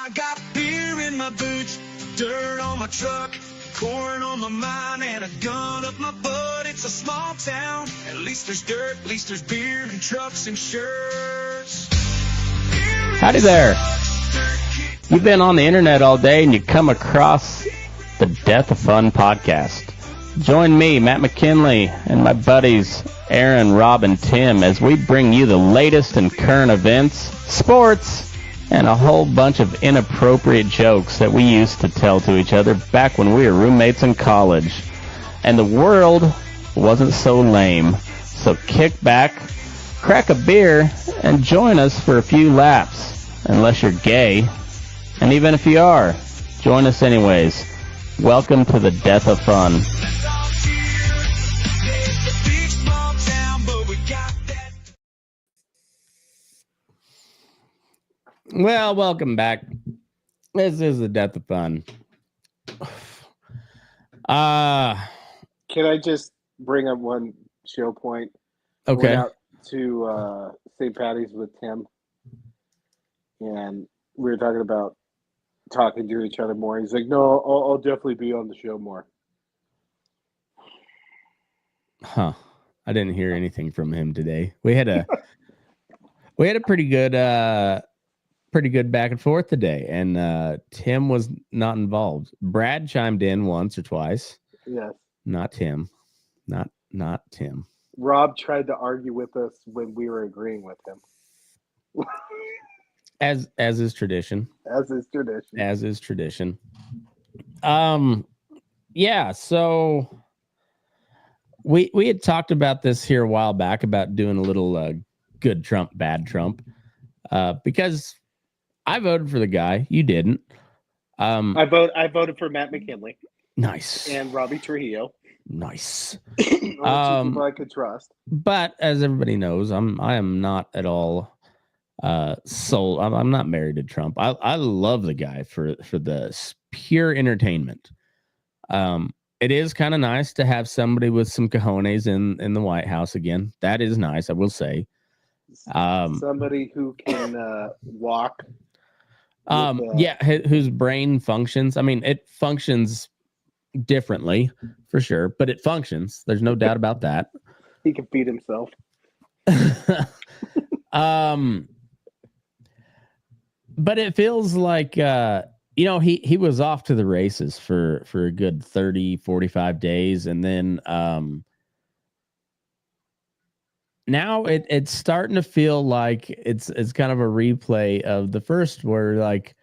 I got beer in my boots, dirt on my truck, corn on my mind, and a gun up my butt. It's a small town. At least there's dirt, at least there's beer and trucks and shirts. Howdy there. You've been on the internet all day and you come across the Death of Fun podcast. Join me, Matt McKinley, and my buddies Aaron, Rob, and Tim as we bring you the latest in current events, sports, and a whole bunch of inappropriate jokes that we used to tell to each other back when we were roommates in college. And the world wasn't so lame. So kick back, crack a beer, and join us for a few laps. Unless you're gay. And even if you are, join us anyways. Welcome to the Death of Fun. Well, welcome back. This is the Death of Fun. Can I just bring up one show point? Okay. Went out to St. Patty's with Tim, and we were talking about talking to each other more. He's like, "No, I'll definitely be on the show more." Huh. I didn't hear anything from him today. We had a pretty good back and forth today, and Tim was not involved. Brad chimed in once or twice. Yes. Not Tim. Not Tim. Rob tried to argue with us when we were agreeing with him. As is tradition. As is tradition. Yeah, so we had talked about this here a while back about doing a little good Trump, bad Trump. Because I voted for the guy, you didn't. I voted for Matt McKinley. Nice. And Robbie Trujillo. Nice. People I could trust. But as everybody knows, I am not at all I'm not married to Trump. I love the guy for the pure entertainment. It is kind of nice to have somebody with some cojones in the White House again. That is nice, I will say. Somebody who can walk. Whose brain functions. I mean, it functions differently for sure, but it functions. There's no doubt about that. He can feed himself. But it feels like he was off to the races for a good 30, 45 days, and then now it's starting to feel like it's kind of a replay of the first, where like,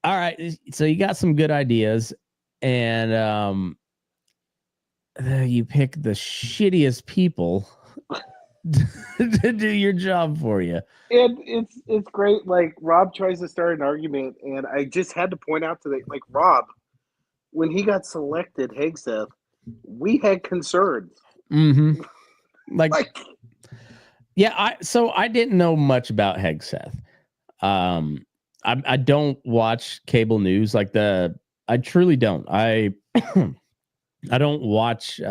all right, so you got some good ideas, and you pick the shittiest people to do your job for you. And it's great. Like, Rob tries to start an argument, and I just had to point out to Rob, when he got selected, Hegseth, we had concerns. Mm-hmm. I didn't know much about Hegseth. I don't watch cable news I truly don't. I don't watch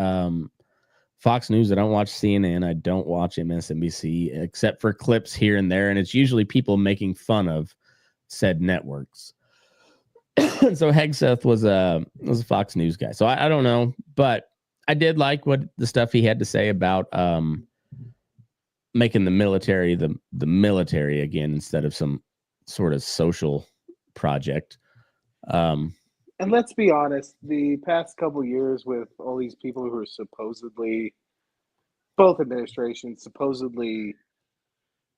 Fox News. I don't watch CNN. I don't watch MSNBC, except for clips here and there, and it's usually people making fun of said networks. So Hegseth was a Fox News guy. So I don't know, but I did like what the stuff he had to say about making the military the military again instead of some sort of social project. And let's be honest, the past couple of years with all these people who are supposedly, both administrations supposedly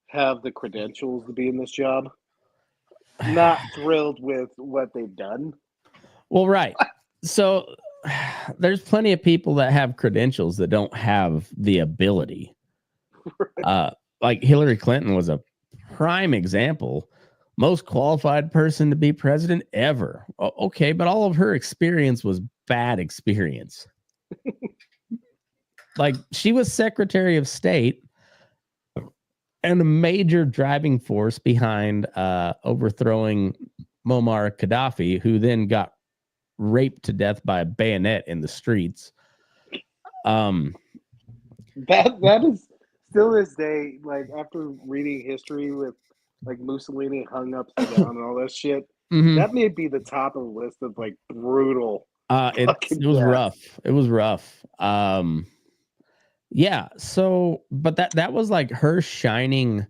have the credentials to be in this job, not thrilled with what they've done. Well, right. So there's plenty of people that have credentials that don't have the ability. Like Hillary Clinton was a prime example. Most qualified person to be president ever. Okay, but all of her experience was bad experience. Like, she was Secretary of State and a major driving force behind overthrowing Muammar Gaddafi, who then got raped to death by a bayonet in the streets. That is still this day, like, after reading history with like Mussolini hung upside down and all that shit, Mhm. That may be the top of the list of like brutal. It Fucking was death. rough. It was rough. Yeah. So, but that was like her shining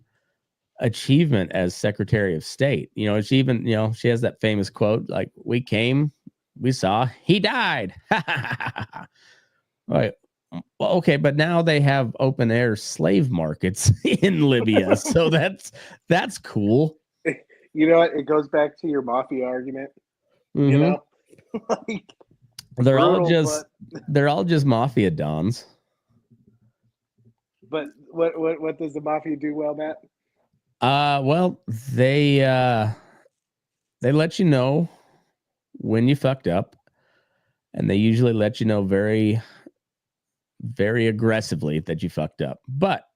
achievement as Secretary of State. You know, she even, she has that famous quote like, "We came, we saw, he died." Right. Well, okay, but now they have open air slave markets in Libya, so that's cool. You know what? It goes back to your mafia argument. You Mhm. know, like They're all brutal, just they're all just mafia dons. but what does the mafia do well, Matt? Well, they let you know when you fucked up, and they usually let you know very, very aggressively that you fucked up. But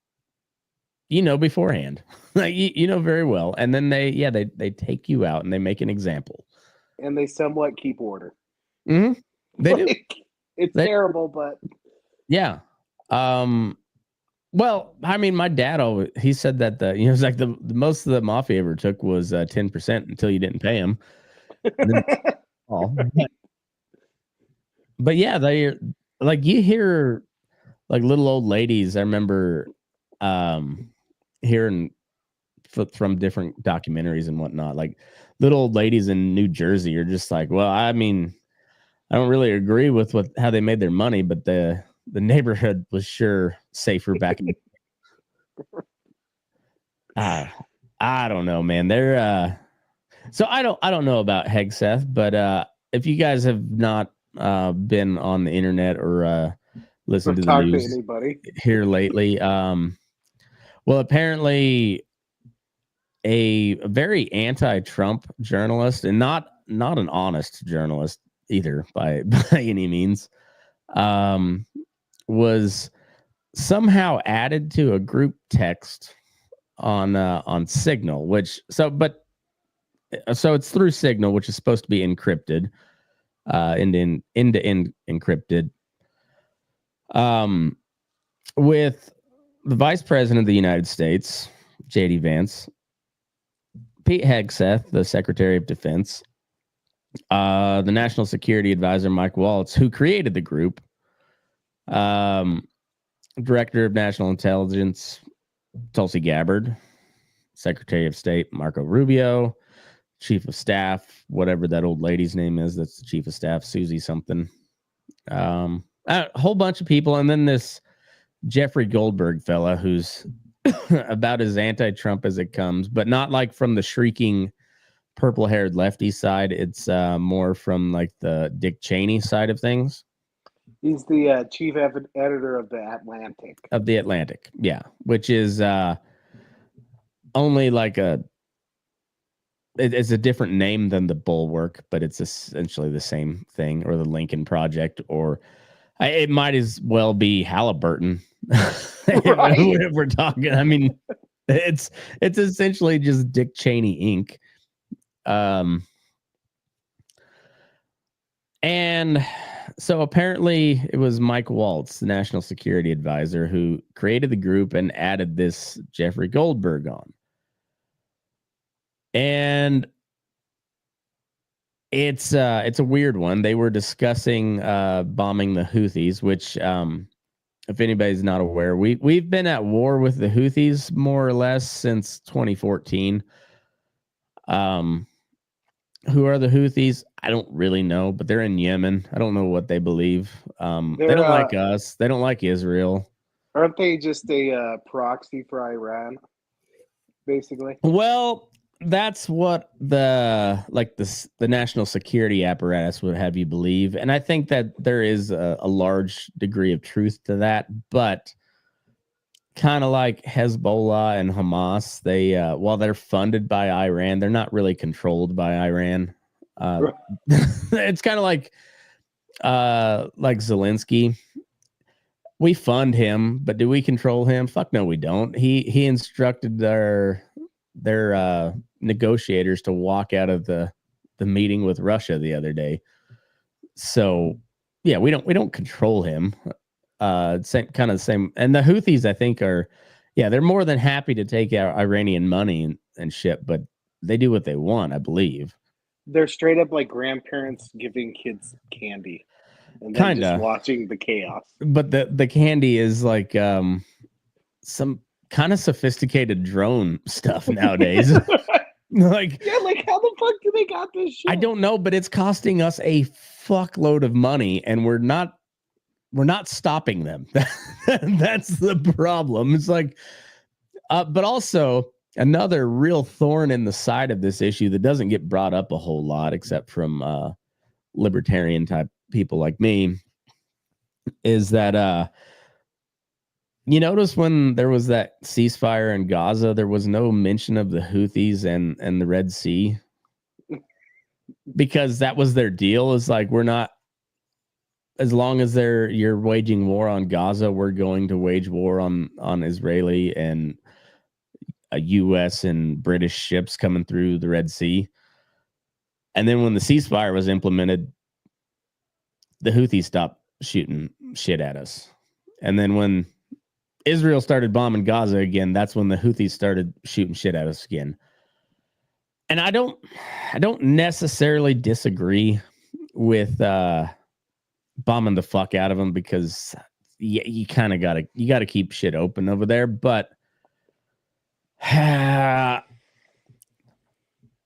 beforehand, like you know very well, and then they take you out and they make an example. And they somewhat keep order. Mm-hmm. They do. It's terrible, but yeah. Well, I mean, my dad he said that it's like the most of the mafia ever took was 10% until you didn't pay him. Then, but yeah, they like you hear like little old ladies. I remember hearing from different documentaries and whatnot, like little old ladies in New Jersey are just like, well, I mean, I don't really agree with how they made their money, but the neighborhood was sure safer back in. I don't know, man. They're so I don't know about Hegseth, but if you guys have not been on the internet or listened to the news to anybody here lately, well, apparently a very anti-Trump journalist, and not an honest journalist either by any means, was somehow added to a group text on Signal, so it's through Signal, which is supposed to be encrypted, end-to-end encrypted, with the Vice President of the United States, JD Vance, Pete Hegseth, the Secretary of Defense, the National Security Advisor, Mike Waltz, who created the group, Director of National Intelligence, Tulsi Gabbard, Secretary of State, Marco Rubio, Chief of Staff, whatever that old lady's name is, that's the Chief of Staff, Susie something. A whole bunch of people, and then this Jeffrey Goldberg fella who's about as anti-Trump as it comes, but not like from the shrieking purple-haired lefty side. It's more from like the Dick Cheney side of things. He's the chief editor of the Atlantic. Of the Atlantic, yeah, which is only like it's a different name than the Bulwark, but it's essentially the same thing, or the Lincoln Project, or it might as well be Halliburton. Right. If we're talking, I mean, it's essentially just Dick Cheney Inc. And so apparently it was Mike Waltz, the National Security Advisor, who created the group and added this Jeffrey Goldberg on. And it's a weird one. They were discussing bombing the Houthis, which, if anybody's not aware, we've been at war with the Houthis more or less since 2014. Who are the Houthis? I don't really know, but they're in Yemen. I don't know what they believe. They don't like us. They don't like Israel. Aren't they just a proxy for Iran, basically? Well, that's what the national security apparatus would have you believe, and I think that there is a large degree of truth to that. But kind of like Hezbollah and Hamas, they while they're funded by Iran, they're not really controlled by Iran. It's kind of like Zelensky. We fund him, but do we control him? Fuck no, we don't. He instructed their negotiators to walk out of the meeting with Russia the other day. So yeah, we don't control him. Same. And the Houthis, I think, they're more than happy to take our Iranian money and shit, but they do what they want, I believe. They're straight up like grandparents giving kids candy and then just Kinda. watching the chaos. But the candy is like some kind of sophisticated drone stuff nowadays. Like, Yeah, like how the fuck do they got this shit? I don't know, but it's costing us a fuckload of money, and we're not stopping them. That's the problem. It's like, but also another real thorn in the side of this issue that doesn't get brought up a whole lot, except from libertarian type people like me, is that you notice when there was that ceasefire in Gaza, there was no mention of the Houthis and the Red Sea, because that was their deal. Is like, we're not, as long as you're waging war on Gaza, we're going to wage war on Israeli and U.S. and British ships coming through the Red Sea. And then when the ceasefire was implemented, the Houthis stopped shooting shit at us. And then when Israel started bombing Gaza again, that's when the Houthis started shooting shit at us again. And I don't necessarily disagree with bombing the fuck out of them, because you kind of gotta keep shit open over there. But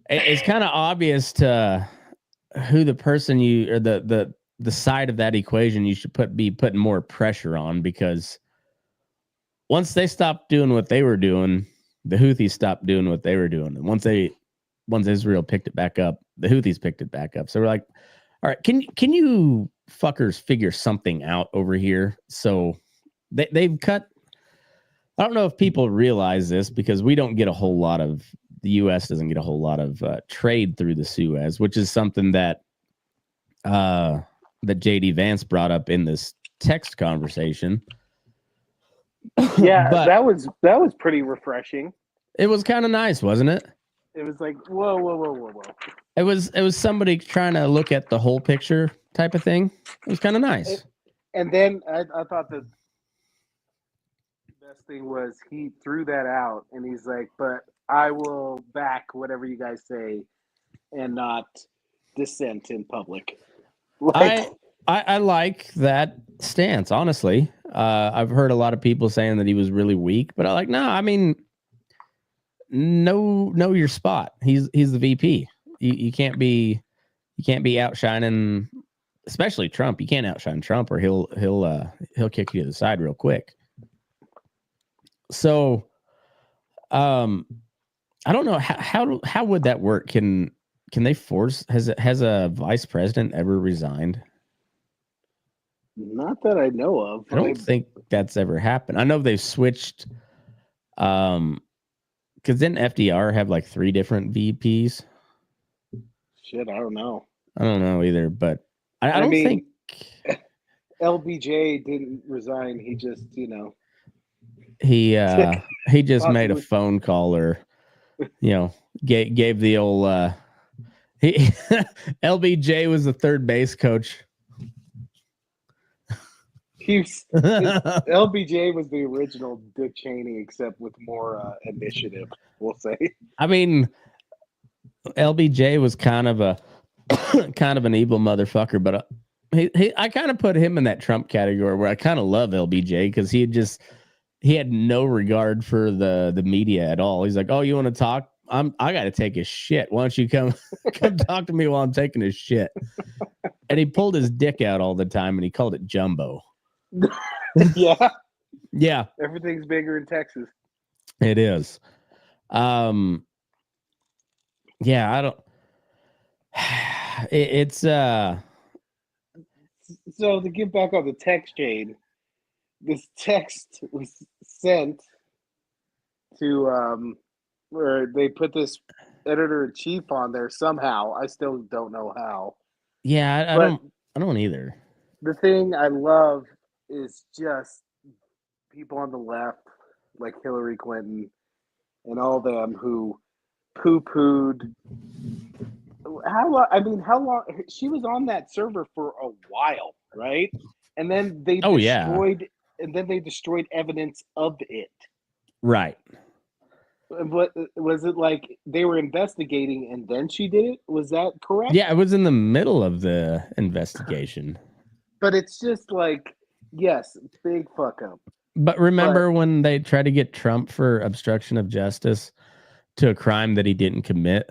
it's kind of obvious to who the person or the side of that equation you should be putting more pressure on, because once they stopped doing what they were doing, the Houthis stopped doing what they were doing. And once Israel picked it back up, the Houthis picked it back up. So we're like, all right, can you fuckers figure something out over here? So they've cut. I don't know if people realize this, because we don't get a whole lot of, the U.S. doesn't get a whole lot of trade through the Suez, which is something that JD Vance brought up in this text conversation. Yeah, But that was pretty refreshing. it was kind of nice, wasn't it? It was like, whoa. It was somebody trying to look at the whole picture type of thing. It was kind of nice. And then I thought the best thing was he threw that out and he's like, but I will back whatever you guys say and not dissent in public. Like, I like that stance, honestly. I've heard a lot of people saying that he was really weak, but I like, no, I mean, know your spot. He's the VP. You can't be outshining, especially Trump. You can't outshine Trump, or he'll kick you to the side real quick. So, I don't know how would that work? Can they force? Has a vice president ever resigned? not that I know of. I don't think that's ever happened. I know they've switched. Because didn't FDR have like 3 different VPs? Shit, I don't know. I don't know either, but I don't think LBJ didn't resign. He just, he just made a phone call, or gave the old LBJ was the third base coach. LBJ was the original Dick Cheney, except with more initiative, we'll say. I mean, LBJ was kind of an evil motherfucker, but I kind of put him in that Trump category, where I kind of love LBJ, because he had no regard for the media at all. He's like, oh, you want to talk? I got to take a shit. Why don't you come talk to me while I'm taking a shit? And he pulled his dick out all the time, and he called it jumbo. Yeah. Everything's bigger in Texas. It is. Yeah, I don't. It's So to get back on the text chain, this text was sent to where they put this editor-in-chief on there somehow. I still don't know how. Yeah, I don't either. The thing I love is just people on the left, like Hillary Clinton and all them, who poo-pooed. How long? She was on that server for a while, right? And then they destroyed evidence of it. Right. What was it like? They were investigating and then she did it. Was that correct? Yeah, it was in the middle of the investigation. But it's just like, yes, big fuck up. But remember when they tried to get Trump for obstruction of justice to a crime that he didn't commit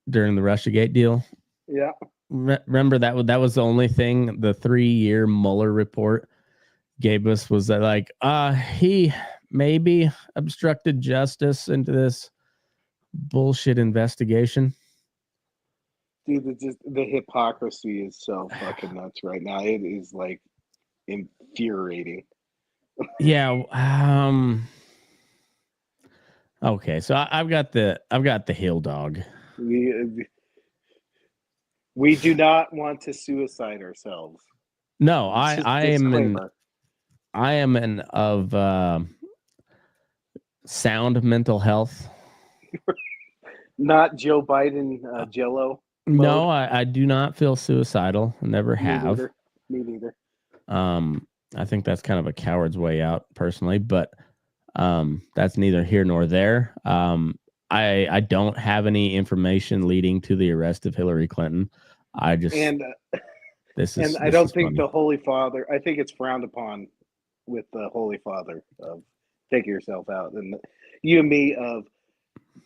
during the Russiagate deal? Yeah. Remember that was the only thing the 3-year Mueller report gave us, was that like he maybe obstructed justice into this bullshit investigation. Dude, the hypocrisy is so fucking nuts right now. It is like infuriating. Yeah. Okay, so I've got the hill dog. We do not want to suicide ourselves. No, I am an of sound mental health. Not Joe Biden Jello. No, I do not feel suicidal. Never have. Me neither. I think that's kind of a coward's way out, personally, but that's neither here nor there. I don't have any information leading to the arrest of Hillary Clinton. I don't think the Holy Father. I think it's frowned upon with the Holy Father of take yourself out, and you and me of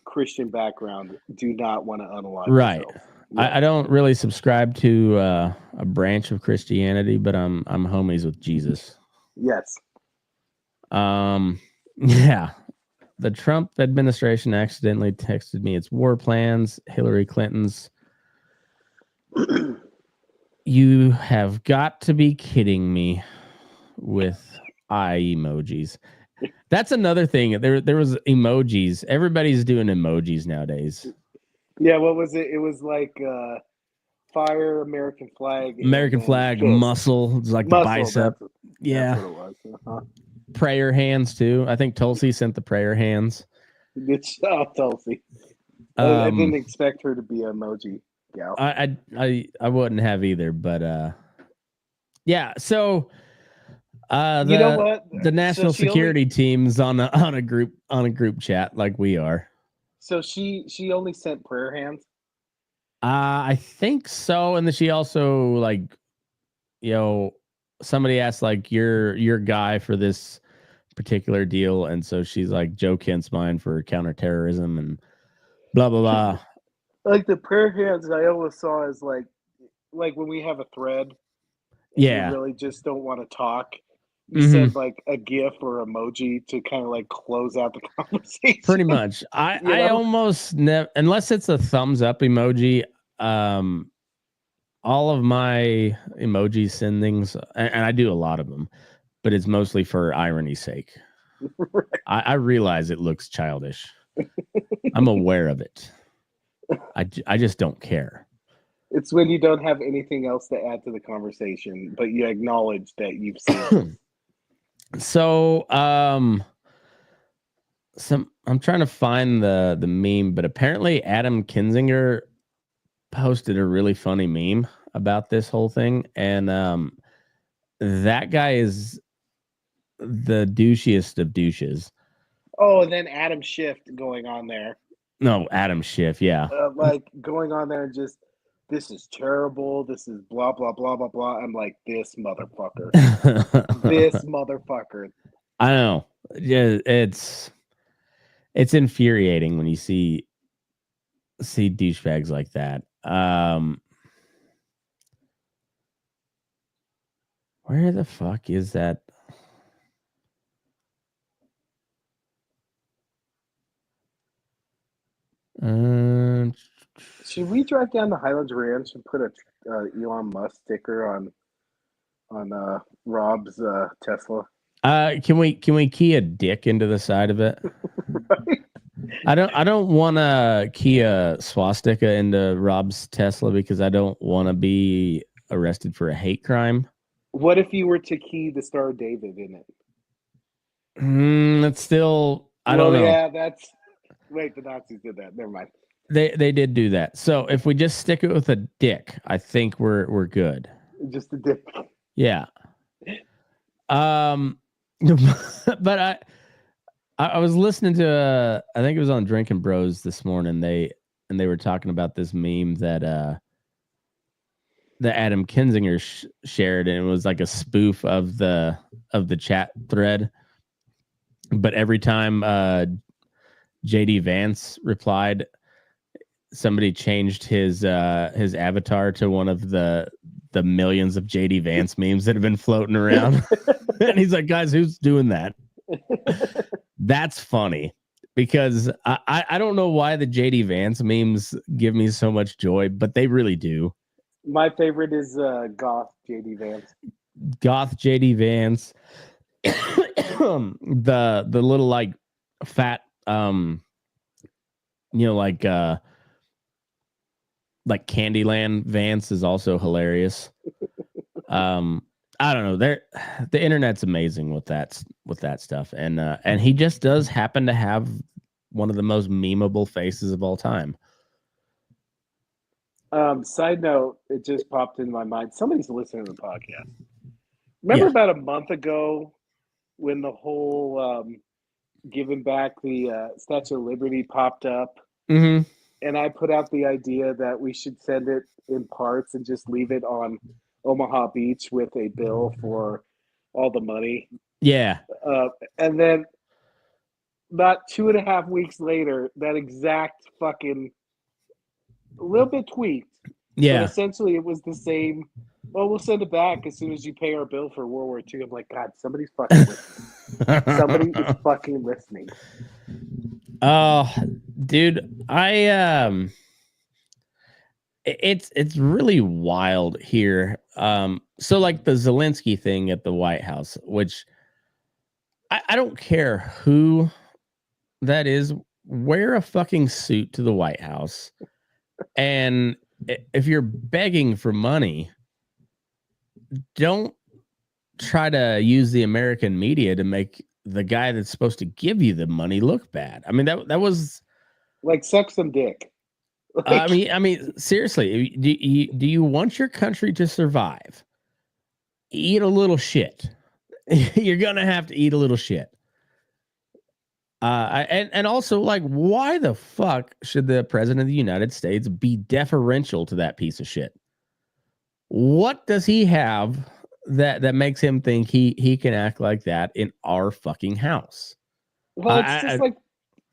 Christian background do not want to unalive ourselves. Yeah. I don't really subscribe to a branch of Christianity, but I'm homies with Jesus. Yes. Yeah. The Trump administration accidentally texted me its war plans. Hillary Clinton's. You have got to be kidding me with eye emojis. That's another thing. There was emojis. Everybody's doing emojis nowadays. Yeah, what was it? It was like fire, American flag, muscle. It's like the bicep. That's what Yeah. it was. Uh-huh. Prayer hands too. I think Tulsi sent the prayer hands. Good job, Tulsi. I didn't expect her to be an emoji gal. I wouldn't have either, but yeah. So you know what? The national security team's on a group chat like we are. So she only sent prayer hands? I think so. And then she also, like, somebody asked like your guy for this particular deal, and so she's like, Joe Kent's mine for counterterrorism and blah blah blah. Like the prayer hands I always saw as like when we have a thread, yeah, you really just don't want to talk. You send like a GIF or emoji to kind of like close out the conversation. Pretty much. I almost never, unless it's a thumbs up emoji. All of my emoji sendings, and I do a lot of them, but it's mostly for irony's sake. Right. I realize it looks childish. I'm aware of it. I just don't care. It's when you don't have anything else to add to the conversation, but you acknowledge that you've seen it. So, I'm trying to find the meme, but apparently Adam Kinzinger posted a really funny meme about this whole thing, and that guy is the douchiest of douches. Oh, and then Adam Schiff going on there. No, Adam Schiff, yeah. Like going on there and just, this is terrible. This is blah, blah, blah, blah, blah. I'm like, this motherfucker. This motherfucker. I know. Yeah, it's infuriating when you see douchebags like that. Where the fuck is that? Should we drive down to Highlands Ranch and put a Elon Musk sticker on Rob's Tesla? Can we key a dick into the side of it? Right? I don't want to key a swastika into Rob's Tesla because I don't want to be arrested for a hate crime. What if you were to key the Star of David in it? That's still, I don't know. Yeah, wait, the Nazis did that. Never mind. They did do that. So if we just stick it with a dick, I think we're good. Just a dick. Yeah. But I was listening to I think it was on Drinking Bros this morning. They were talking about this meme that Adam Kinzinger shared, and it was like a spoof of the chat thread. But every time JD Vance replied, somebody changed his avatar to one of the millions of JD Vance memes that have been floating around. And he's like, guys, who's doing that? That's funny, because I don't know why the JD Vance memes give me so much joy, but they really do. My favorite is Goth JD Vance. Goth JD Vance. the little like fat like Candyland Vance is also hilarious. I don't know. The internet's amazing with that stuff, and he just does happen to have one of the most memeable faces of all time. Side note, it just popped in my mind. Somebody's listening to the podcast. Remember about a month ago when the whole giving back the Statue of Liberty popped up? Mm-hmm. And I put out the idea that we should send it in parts and just leave it on Omaha Beach with a bill for all the money. Yeah. And then about 2.5 weeks later, that exact fucking a little bit tweaked. Yeah. But essentially it was the same. Well, we'll send it back as soon as you pay our bill for World War II. I'm like, God, somebody's fucking listening. Somebody is fucking listening. Oh, dude, it's really wild here. So like the Zelensky thing at the White House, which I don't care who that is, wear a fucking suit to the White House. And if you're begging for money, don't try to use the American media to make the guy that's supposed to give you the money look bad. I mean, that was like suck some dick. I mean, seriously, do you want your country to survive? Eat a little shit. You're gonna have to eat a little shit. And also, like, why the fuck should the president of the United States be deferential to that piece of shit? What does he have that makes him think he can act like that in our fucking house? Well,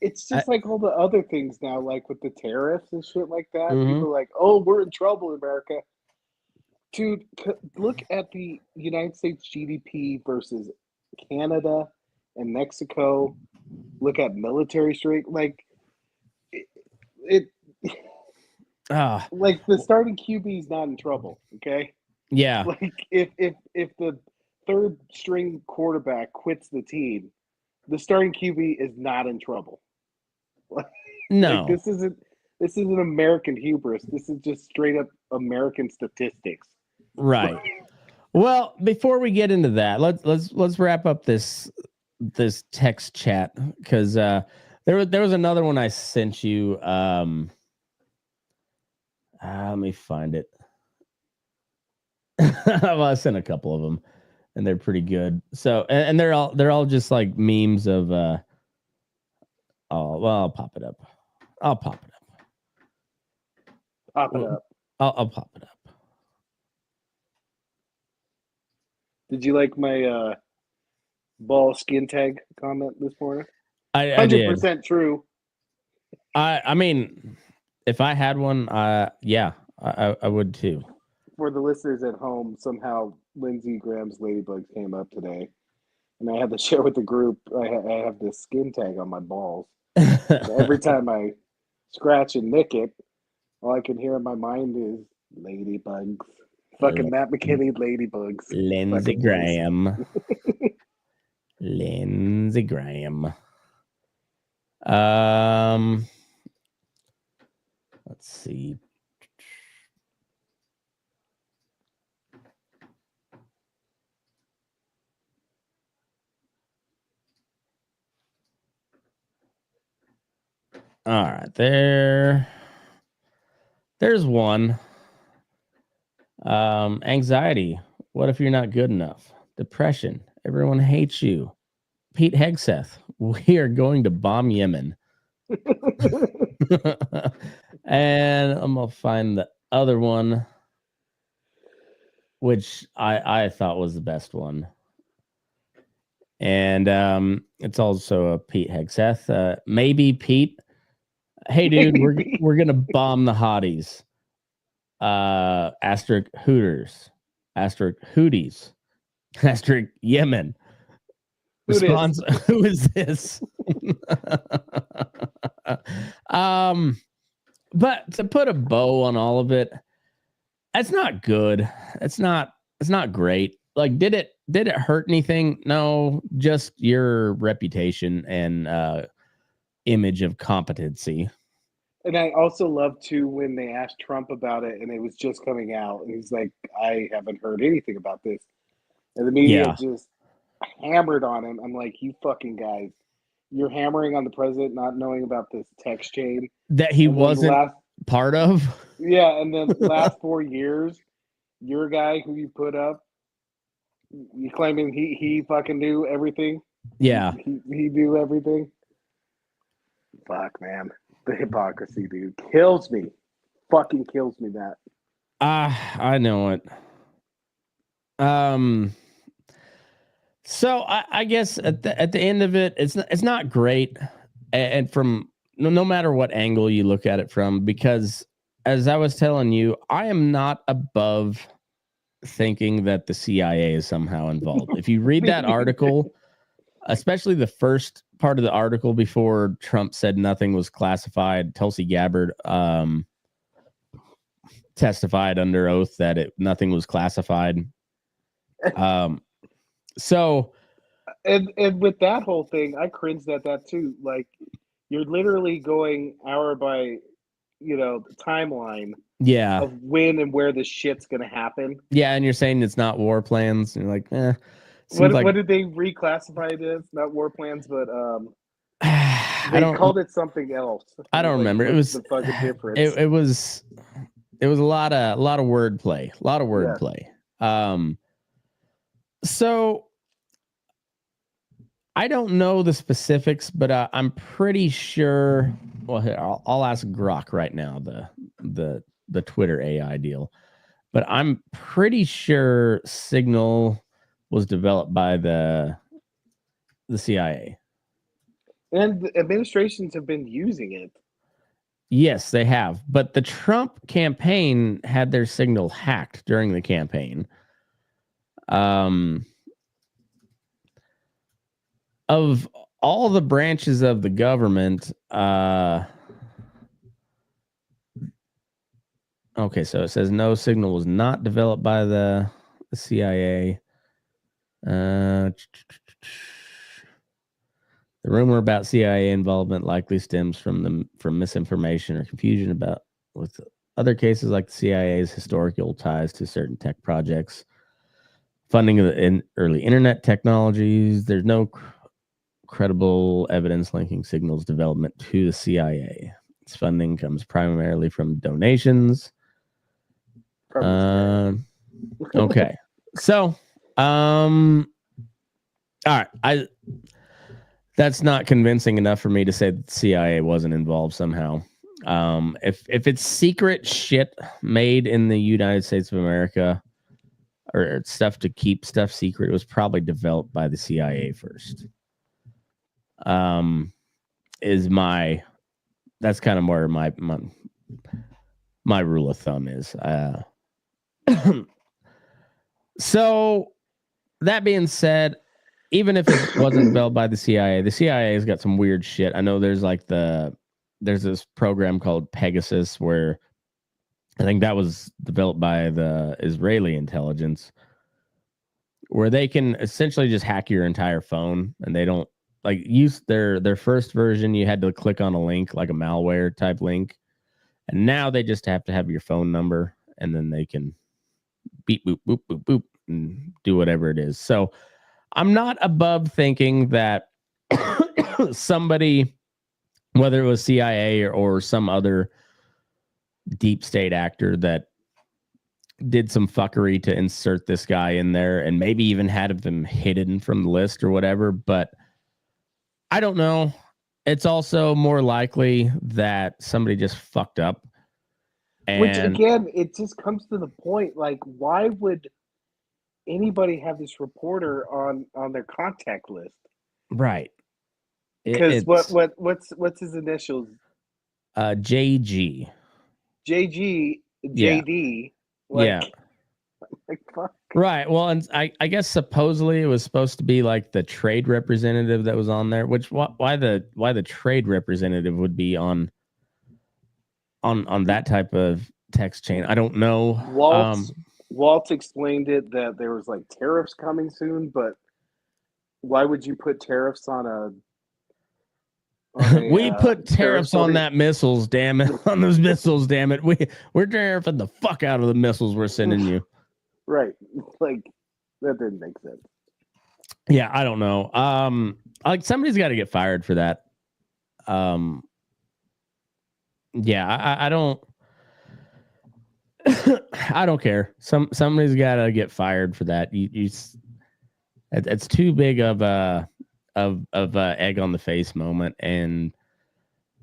it's just like all the other things now, like with the tariffs and shit like that. Mm-hmm. People are like, oh, we're in trouble, America. Dude, look at the United States GDP versus Canada and Mexico. Look at military strength. Like like the starting QB is not in trouble. Okay. Yeah. Like if the third string quarterback quits the team, the starting QB is not in trouble. No, like, this isn't American hubris. This is just straight up American statistics. Right. Well, before we get into that, let's wrap up this text chat, because there was another one I sent you. Let me find it. Well, I sent a couple of them, and they're pretty good. So, and they're all just like memes of. I'll pop it up. I'll pop it up. I'll pop it up. Did you like my ball skin tag comment this morning? I 100% true. I mean, if I had one, yeah, I would too. For the listeners at home, somehow Lindsey Graham's Ladybugs came up today, and I had to share with the group. I have this skin tag on my balls. So every time I scratch and nick it, all I can hear in my mind is ladybugs. Fucking Matt McKinley ladybugs. Lindsey Graham. Lindsey Graham. Let's see. All right, there's one. Anxiety. What if you're not good enough? Depression. Everyone hates you. Pete Hegseth. we are going to bomb Yemen. And I'm gonna find the other one, which I thought was the best one. And it's also a Pete Hegseth. Maybe Pete. Hey dude, we're gonna bomb the Houthis. Asterisk Hooters. Asterisk Houthis. Asterisk Yemen. Response, who is this? But to put a bow on all of it, that's not good. It's not great. Like, did it hurt anything? No, just your reputation and image of competency. And I also love too when they asked Trump about it and it was just coming out and he's like, I haven't heard anything about this. And the media just hammered on him. I'm like, you fucking guys, you're hammering on the president not knowing about this text chain that he wasn't part of. Yeah, and then last 4 years, your guy who you put up, you claiming he fucking knew everything. Yeah, he knew everything. Fuck, man, the hypocrisy, dude, kills me. Fucking kills me. That. I know it. So I guess at the end of it, it's not great, and from no matter what angle you look at it from, because as I was telling you, I am not above thinking that the CIA is somehow involved. If you read that article, especially the first part of the article before Trump said nothing was classified, Tulsi Gabbard testified under oath that nothing was classified. So, and with that whole thing, I cringed at that too. Like, you're literally going hour by, the timeline. Yeah. Of when and where this shit's gonna happen. Yeah, and you're saying it's not war plans. And you're like, What did they reclassify it as? Not war plans, but they called it something else. I don't remember. It was the fucking difference. It was a lot of wordplay. A lot of wordplay. Yeah. So I don't know the specifics, but I'm pretty sure. Well, here, I'll ask Grok right now, the Twitter AI deal, but I'm pretty sure Signal was developed by the CIA. And the administrations have been using it. Yes, they have. But the Trump campaign had their Signal hacked during the campaign. Of all the branches of the government, okay, so it says no, Signal was not developed by the CIA. The rumor about CIA involvement likely stems from misinformation or confusion about with other cases like the CIA's historical ties to certain tech projects, funding of the early internet technologies. There's no credible evidence linking Signal's development to the CIA. Its funding comes primarily from donations. Okay. So, all right. That's not convincing enough for me to say that the CIA wasn't involved somehow. If it's secret shit made in the United States of America or stuff to keep stuff secret, it was probably developed by the CIA first. That's kind of where my rule of thumb is. So that being said, even if it wasn't developed by the CIA has got some weird shit. I know there's this program called Pegasus where I think that was developed by the Israeli intelligence, where they can essentially just hack your entire phone, and they don't use their first version. You had to click on a link, like a malware type link, and now they just have to have your phone number, and then they can beep boop boop boop boop and do whatever it is. So I'm not above thinking that somebody, whether it was CIA or some other deep state actor, that did some fuckery to insert this guy in there and maybe even had him hidden from the list or whatever. But I don't know. It's also more likely that somebody just fucked up. Which And again, it just comes to the point, like, why would anybody have this reporter on their contact list? right. Because It's what's his initials? JG. JG, Yeah. JD. Yeah. Like fuck. Right. Well, and I guess supposedly it was supposed to be like the trade representative that was on there, which why the trade representative would be on that type of text chain. I don't know. Walt explained it that there was like tariffs coming soon, but why would you put tariffs on a we put tariffs on territory? that missiles, damn it. On those missiles, damn it. We're tariffing the fuck out of the missiles we're sending you. Right. Like that didn't make sense. Yeah, I don't know. Like somebody's got to get fired for that. Yeah, I don't I don't care. Somebody's got to get fired for that. It's too big of a egg on the face moment. And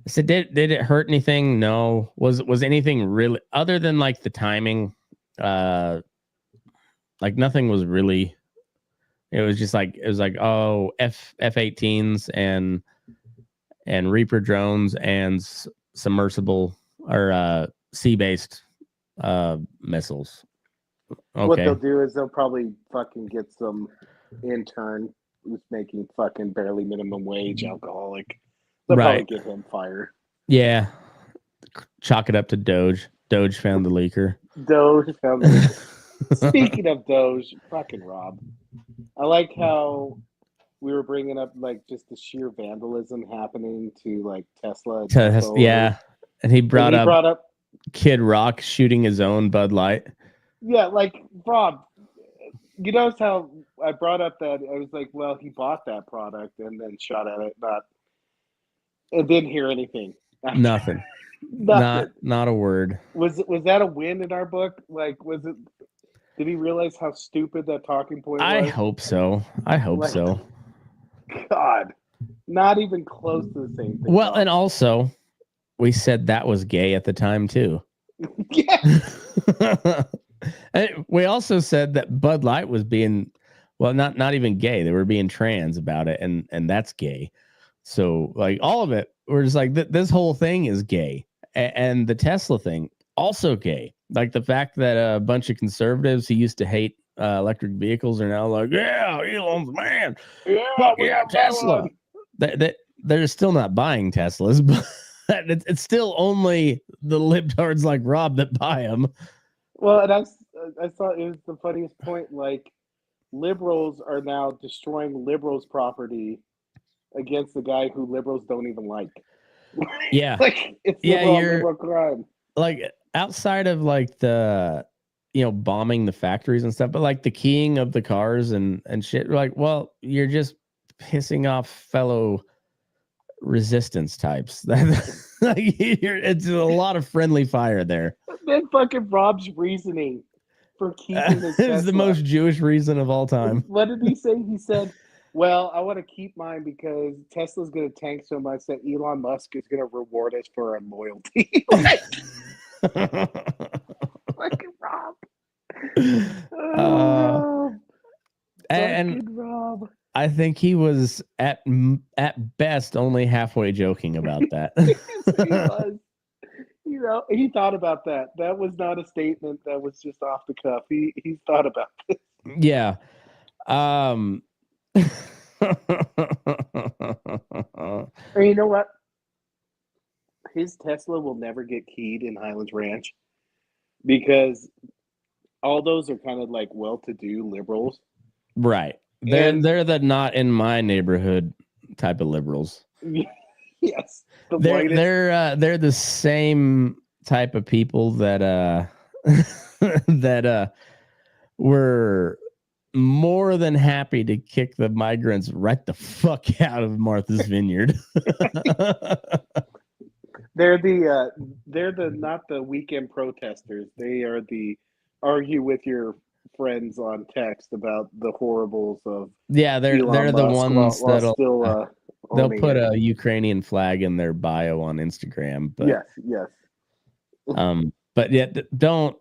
I said, did it hurt anything? No. Was anything really other than like the timing? Like nothing was really. It was just like oh F-18s and Reaper drones and submersible or sea-based missiles. Okay. What they'll do is they'll probably fucking get some intern who's making fucking barely minimum wage alcoholic. They'll probably get him fired. Yeah. Chalk it up to Doge. Doge found the leaker. Doge found the leaker. Speaking of Doge, fucking Rob. I like how we were bringing up like just the sheer vandalism happening to like Tesla. Yeah. And he brought up Kid Rock shooting his own Bud Light. Yeah, like Rob, you notice how I brought up that I was like, well, he bought that product and then shot at it, and didn't hear anything. Nothing. Nothing. Not a word. Was that a win in our book? Like, was it? Did he realize how stupid that talking point was? I hope so. God, not even close to the same thing. Well, and also, we said that was gay at the time too. Yeah. And we also said that Bud Light was being, well, not even gay. They were being trans about it, and that's gay. So like all of it, we're just like this whole thing is gay, and the Tesla thing also gay. Like the fact that a bunch of conservatives who used to hate electric vehicles are now like, yeah, Elon's man, yeah, Tesla. They're still not buying Teslas, but it's still only the libtards like Rob that buy them. Well, and I thought it was the funniest point. Like, liberals are now destroying liberals' property against the guy who liberals don't even like. Yeah, like it's liberal crime. Like outside of like the bombing the factories and stuff, but like the keying of the cars and shit. Like, well, you're just pissing off fellow resistance types. It's a lot of friendly fire there. Then fucking Rob's reasoning for keeping his It was the most Jewish reason of all time. What did he say? He said, well, I want to keep mine because Tesla's going to tank so much that Elon Musk is going to reward us for our loyalty. Fucking Rob. And Rob. I think he was at best only halfway joking about that. He was. He thought about that. That was not a statement that was just off the cuff. He thought about it. Yeah. Or you know what? His Tesla will never get keyed in Highlands Ranch because all those are kind of like well-to-do liberals. Right. They're the not in my neighborhood type of liberals. Yes. They're the same type of people that that were more than happy to kick the migrants right the fuck out of Martha's Vineyard. They're the not the weekend protesters. They are the argue with your friends on text about the horribles of they're Elon the Musk ones while that still They'll owning put it. a Ukrainian flag in their bio on Instagram, but Yes. but yeah, don't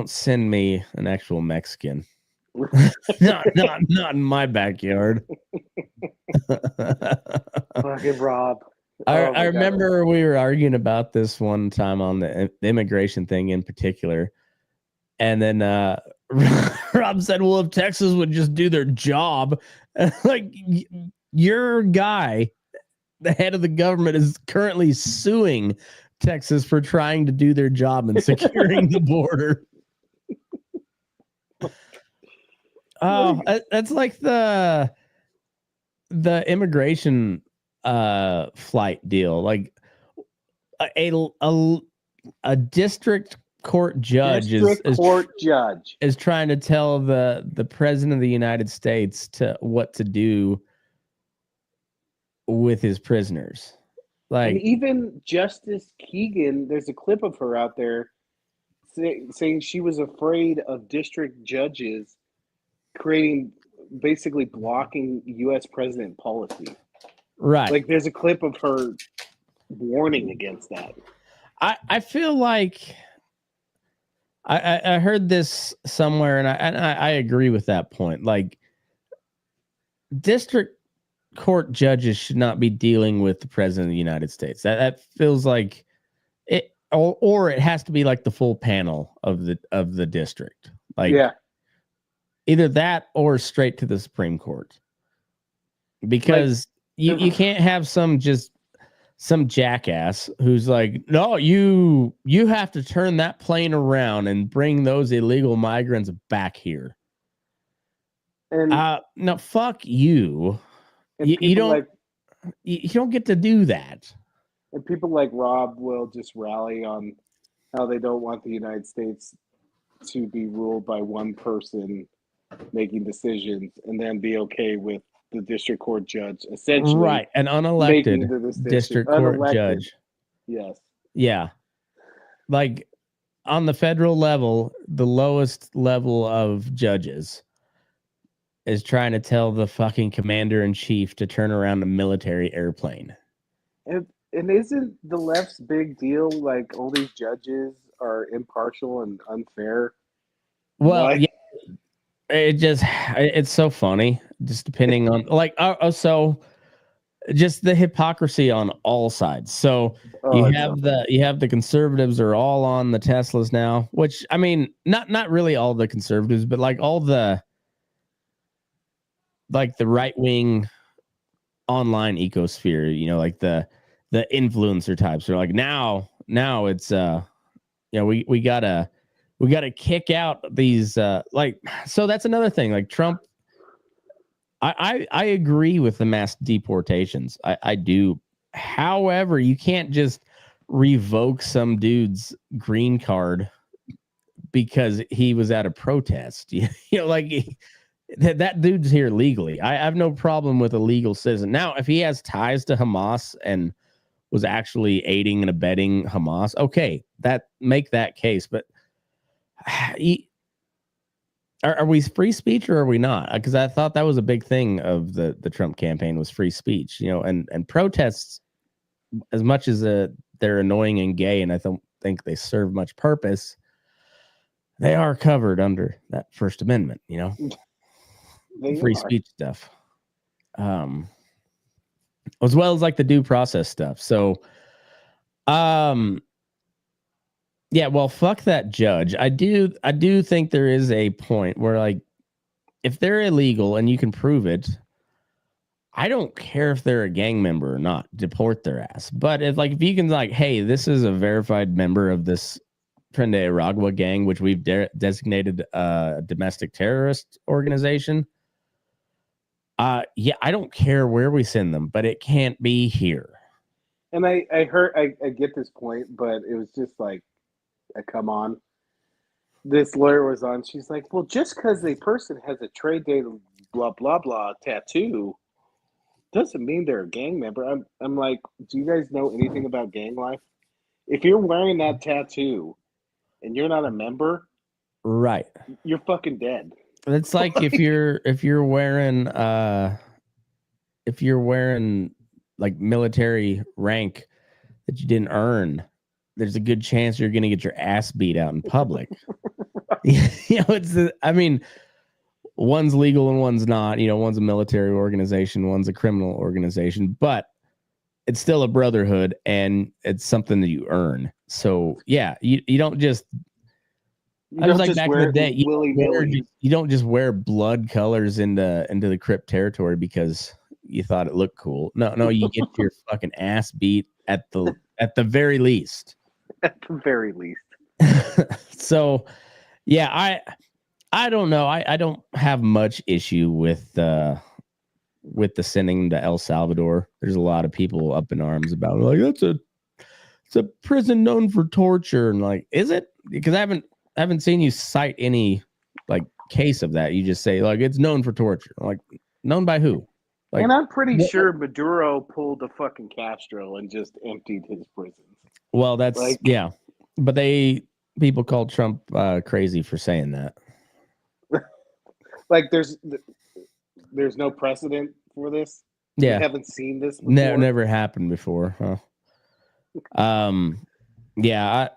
send me an actual Mexican. not in my backyard. Fucking Rob. I remember we were arguing about this one time on the immigration thing in particular. And then Rob said, well, if Texas would just do their job, like your guy, the head of the government, is currently suing Texas for trying to do their job and securing the border. Oh, that's like the immigration flight deal. Like a district court judge is trying to tell the president of the United States what to do with his prisoners. Like, and even Justice Keegan, there's a clip of her out there saying she was afraid of district judges basically blocking U.S. president policy. Right. Like, there's a clip of her warning against that. I feel like I heard this somewhere, and I agree with that point. Like, district court judges should not be dealing with the president of the United States. That feels like it, or it has to be like the full panel of the district. Like, either that or straight to the Supreme Court, because you can't have some jackass who's like, no, you have to turn that plane around and bring those illegal migrants back here. And no, fuck you. You don't get to do that. And people like Rob will just rally on how they don't want the United States to be ruled by one person making decisions, and then be okay with the district court judge essentially an unelected district court judge. Yes. Yeah. Like, on the federal level, the lowest level of judges is trying to tell the fucking commander-in-chief to turn around a military airplane. And isn't the left's big deal like all these judges are impartial and unfair? Well, yeah, it's so funny, just depending on so just the hypocrisy on all sides. So you have the conservatives are all on the Teslas now, which, I mean, not really all the conservatives, but like all the right-wing online ecosphere, like the influencer types are like, now it's we gotta kick out these so that's another thing. Like, Trump, I agree with the mass deportations. I do. However, you can't just revoke some dude's green card because he was at a protest. That dude's here legally. I have no problem with a legal citizen. Now, if he has ties to Hamas and was actually aiding and abetting Hamas, okay, make that case. But are we free speech or are we not? Because I thought that was a big thing of the Trump campaign was free speech, and protests, as much as they're annoying and gay, and I don't think they serve much purpose, they are covered under that First Amendment, free speech stuff, as well as like the due process stuff. So, yeah, well, fuck that judge. I do think there is a point where, like, if they're illegal and you can prove it, I don't care if they're a gang member or not, deport their ass. But if you can, like, hey, this is a verified member of this Tren de Aragua gang, which we've designated a domestic terrorist organization. Yeah, I don't care where we send them, but it can't be here. And I get this point, but it was just like, come on. This lawyer was on. She's like, well, just because a person has a trade day blah blah blah tattoo doesn't mean they're a gang member. I'm like, do you guys know anything about gang life? If you're wearing that tattoo and you're not a member, right, you're fucking dead. It's like if you're wearing if you're wearing like military rank that you didn't earn, there's a good chance you're going to get your ass beat out in public. I mean, one's legal and one's not. One's a military organization, one's a criminal organization, but it's still a brotherhood and it's something that you earn. So yeah, you don't just. I was like back in the day, you don't just wear blood colors into the Crip territory because you thought it looked cool. No, you get your fucking ass beat at the very least. At the very least. So, yeah, I don't know. I don't have much issue with the sending to El Salvador. There's a lot of people up in arms about it. Like it's a prison known for torture, and like, is it? Because I haven't seen you cite any like case of that. You just say like it's known for torture. Like, known by who? Like, and I'm pretty sure Maduro pulled a fucking Castro and just emptied his prisons. Well, that's like, yeah, but people called Trump crazy for saying that. Like there's no precedent for this. Yeah, we haven't seen this before. Never happened before, huh? Yeah,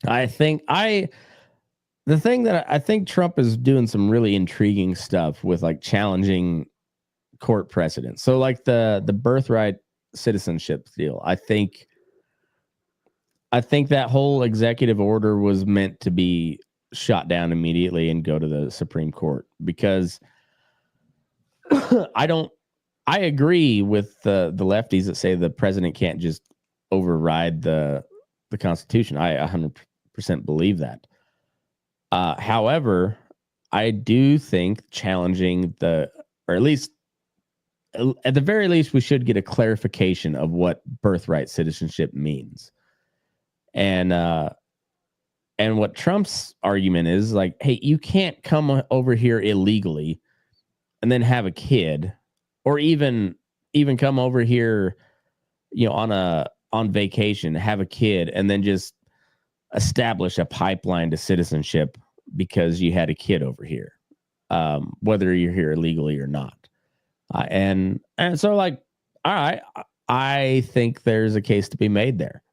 I think the thing that I think Trump is doing some really intriguing stuff with, like challenging court precedents. So like the birthright citizenship deal, I think that whole executive order was meant to be shot down immediately and go to the Supreme Court, because I agree with the lefties that say the president can't just override the Constitution. I 100% believe that. However, I do think challenging or at least at the very least, we should get a clarification of what birthright citizenship means. And what Trump's argument is like, hey, you can't come over here illegally and then have a kid, or even come over here, on vacation, have a kid, and then just establish a pipeline to citizenship because you had a kid over here, whether you're here illegally or not. And so, like, all right, I think there's a case to be made there.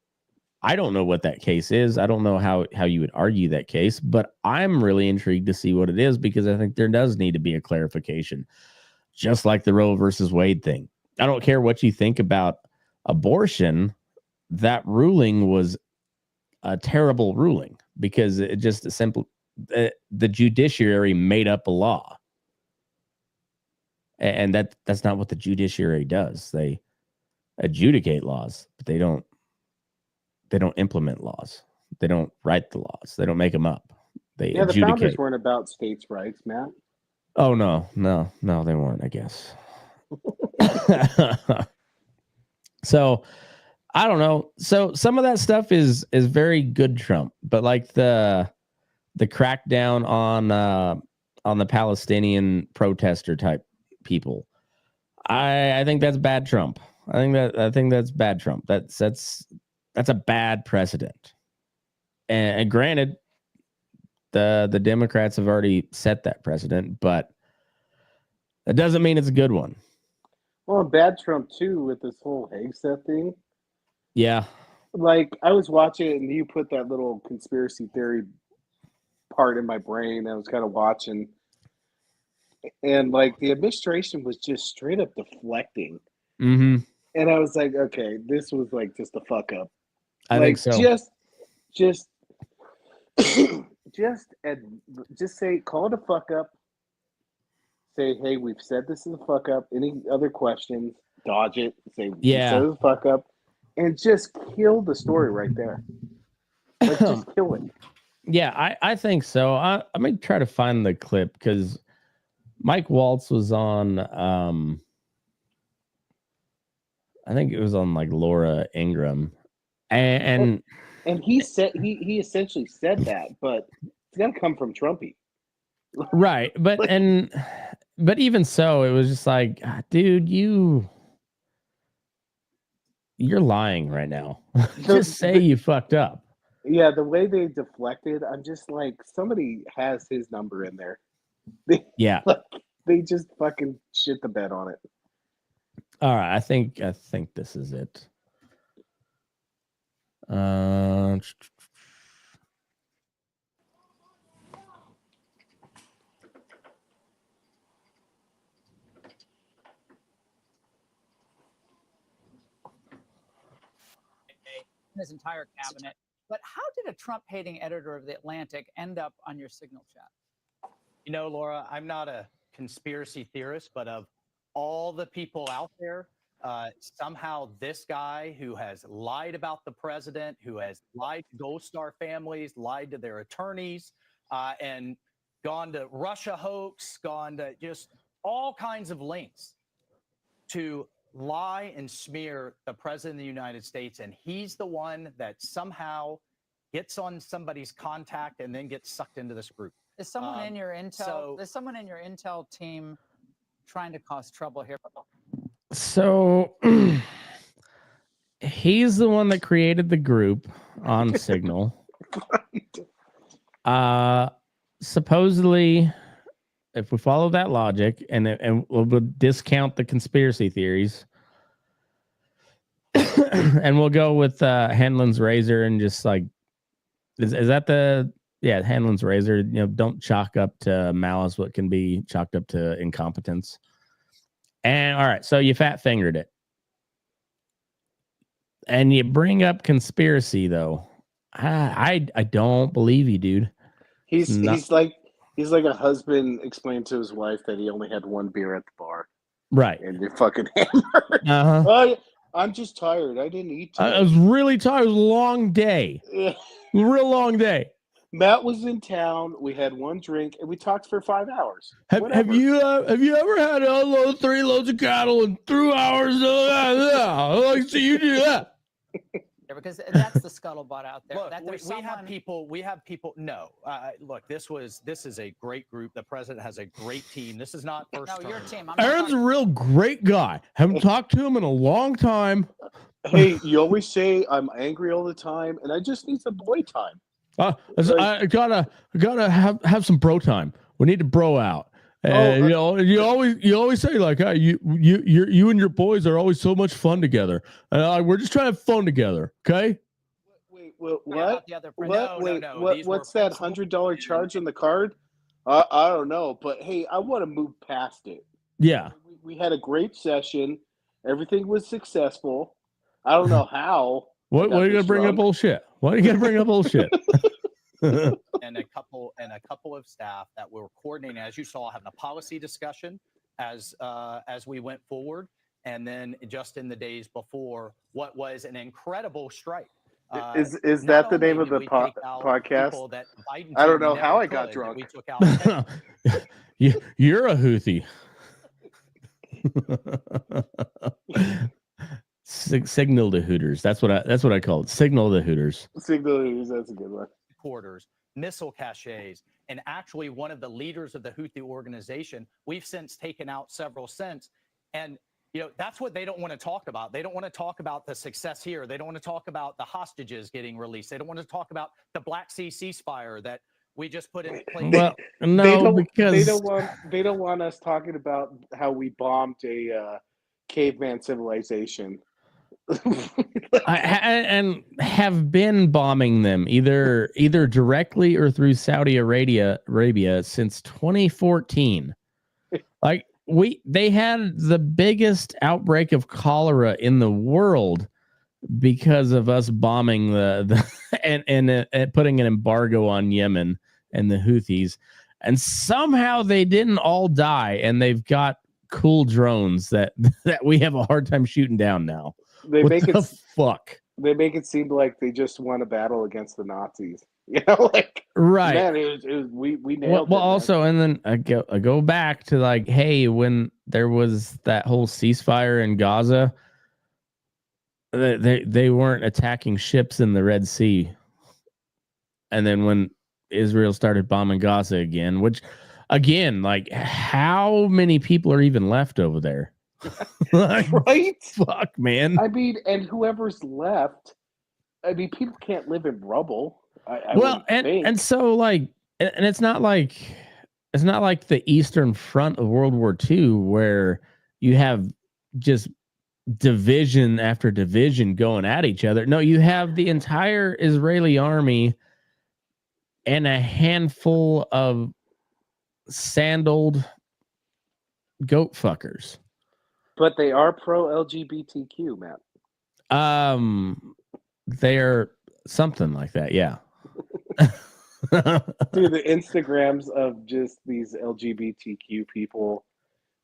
I don't know what that case is. I don't know how you would argue that case, but I'm really intrigued to see what it is, because I think there does need to be a clarification, just like the Roe versus Wade thing. I don't care what you think about abortion. That ruling was a terrible ruling because it just the judiciary made up a law. And that's not what the judiciary does. They adjudicate laws, but they don't implement laws. They don't write the laws. They don't make them up. They adjudicate. The founders weren't about states' rights, Matt. Oh, no, they weren't, I guess. So, I don't know. So some of that stuff is very good Trump, but like the crackdown on the Palestinian protester type people, I think that's bad Trump. I think that's bad Trump. That's a bad precedent. And granted, the Democrats have already set that precedent, but that doesn't mean it's a good one. Well, bad Trump too with this whole Hegseth thing. Yeah. Like, I was watching it and you put that little conspiracy theory part in my brain. I was kind of watching, and like the administration was just straight up deflecting. Mm-hmm. And I was like, okay, this was like just a fuck up. I think so. Just say, call it a fuck up. Say, hey, we've said this is a fuck up. Any other questions? Dodge it. Say, yeah, we said it's a fuck up, and just kill the story right there. Like, just kill it. Yeah, I think so. I may try to find the clip, because Mike Waltz was on. I think it was on like Laura Ingraham, and he said he essentially said that, but it's got to come from Trumpy, right? But even so, it was just like, dude, you're lying right now. Just say you fucked up. Yeah, the way they deflected, I'm just like, somebody has his number in there. They just fucking shit the bed on it. All right, I think this is it. His entire cabinet. But how did a Trump-hating editor of The Atlantic end up on your Signal chat? You know, Laura, I'm not a conspiracy theorist, but of all the people out there, somehow this guy who has lied about the president, who has lied to Gold Star families, lied to their attorneys, and gone to Russia hoax, gone to just all kinds of links to lie and smear the president of the United States. And he's the one that somehow gets on somebody's contact and then gets sucked into this group. Is someone in your intel? Is someone in your intel team trying to cause trouble here? So he's the one that created the group on Signal. Supposedly, if we follow that logic and we'll discount the conspiracy theories, and we'll go with Hanlon's razor and just like, is that the Hanlon's razor? You know, don't chalk up to malice what can be chalked up to incompetence. And all right, so you fat fingered it, and you bring up conspiracy though. I don't believe you, dude. He's like a husband explaining to his wife that he only had one beer at the bar. Right. And you're fucking hammered. Uh-huh. I'm just tired. I didn't eat today. I was really tired. It was a long day. Yeah. Real long day. Matt was in town. We had one drink, and we talked for 5 hours. Have you ever had to unload 3 loads of cattle in 2 hours? I like to see you do that. Yeah, because that's the scuttlebutt out there. Look, that we have people. No, look, this is a great group. The president has a great team. This is not first. No, your team. Aaron's a real great guy. Haven't talked to him in a long time. Hey, you always say I'm angry all the time, and I just need some boy time. I gotta have some bro time. We need to bro out. And you always say like, hey, you and your boys are always so much fun together. We're just trying to have fun together, okay? Wait, what? No. What's that $100 charge on the card? I don't know, but hey, I want to move past it. Yeah, we had a great session. Everything was successful. I don't know how. What are you gonna bring up bullshit? Why are you gonna bring up bullshit? and a couple of staff that were coordinating, as you saw, having a policy discussion as we went forward, and then just in the days before, what was an incredible strike. Is that the name of the podcast? I don't know how I got drunk. We took out You're a Houthi. Signal the Hooters. That's what I call it. Signal the Hooters. Signal the Hooters. That's a good one. Quarters, missile caches, and actually one of the leaders of the Houthi organization. We've since taken out several since, and that's what they don't want to talk about. They don't want to talk about the success here. They don't want to talk about the hostages getting released. They don't want to talk about the Black Sea ceasefire that we just put in place. Well, no, because they don't want us talking about how we bombed a caveman civilization. and have been bombing them either directly or through Saudi Arabia since 2014. Like they had the biggest outbreak of cholera in the world because of us bombing and putting an embargo on Yemen and the Houthis, and somehow they didn't all die, and they've got cool drones that we have a hard time shooting down now. They make it seem like they just won a battle against the Nazis. Like right. Man, we nailed it. Well, also, and then I go back to like, hey, when there was that whole ceasefire in Gaza, they weren't attacking ships in the Red Sea, and then when Israel started bombing Gaza again, which again, like, how many people are even left over there? Like, right? Fuck, man. I mean, and whoever's left, I mean, people can't live in rubble. And so like, and it's not like the Eastern Front of World War II where you have just division after division going at each other. No, you have the entire Israeli army and a handful of sandaled goat fuckers. But they are pro LGBTQ, Matt. They're something like that, yeah. Dude, the Instagrams of just these LGBTQ people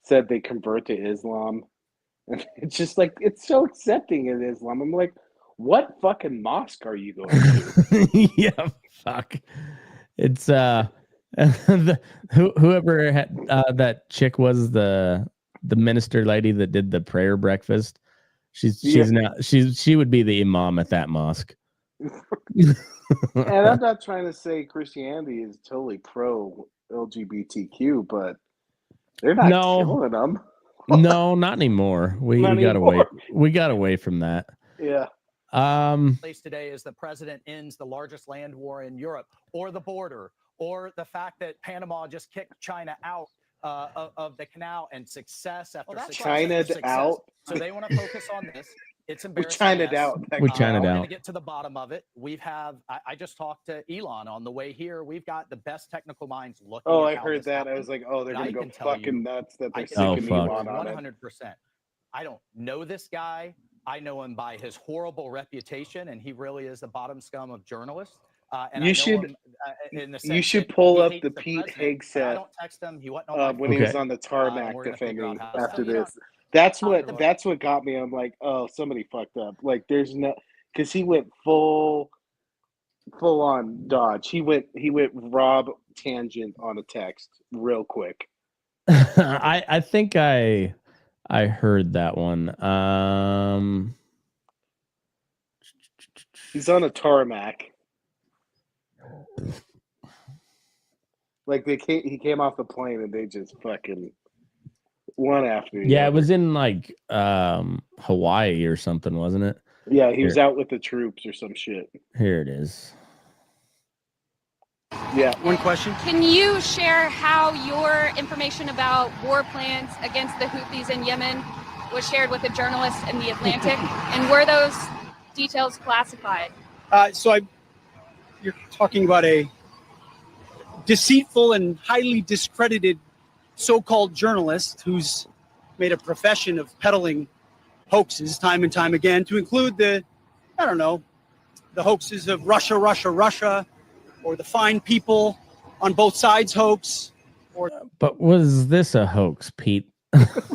said they convert to Islam. And it's just like, it's so accepting in Islam. I'm like, what fucking mosque are you going to? Yeah, fuck. It's whoever had that chick was the minister lady that did the prayer breakfast. She would be the imam at that mosque. And I'm not trying to say Christianity is totally pro LGBTQ, but they're not killing them. No, not anymore. We got away. We got away from that. Yeah. Place today is the president ends the largest land war in Europe, or the border, or the fact that Panama just kicked China out of the canal, and success after success. China's out. So they want to focus on this. It's embarrassing. China's out. We China's out. We're going to get to the bottom of it. I just talked to Elon on the way here. We've got the best technical minds looking. Oh, I heard that. I was like, oh, they're going to go fucking nuts that they're sticking Elon on it. 100%. I don't know this guy. I know him by his horrible reputation, and he really is the bottom scum of journalists. And you should pull up the Pete Hegseth. I don't text him. He wasn't when he was on the tarmac defending after this. That's what got me. I'm like, oh, somebody fucked up. Like, there's no, because he went full on dodge. He went Rob tangent on a text real quick. I think I heard that one. He's on a tarmac. Like he came off the plane and they just fucking one after the other. Yeah, it was in like Hawaii or something, wasn't it? Yeah, he was out with the troops or some shit. Here it is. Yeah. One question. Can you share how your information about war plans against the Houthis in Yemen was shared with a journalist in the Atlantic? And were those details classified? You're talking about a deceitful and highly discredited so-called journalist who's made a profession of peddling hoaxes time and time again, to include the hoaxes of Russia, or the fine people on both sides hoax. But was this a hoax, Pete?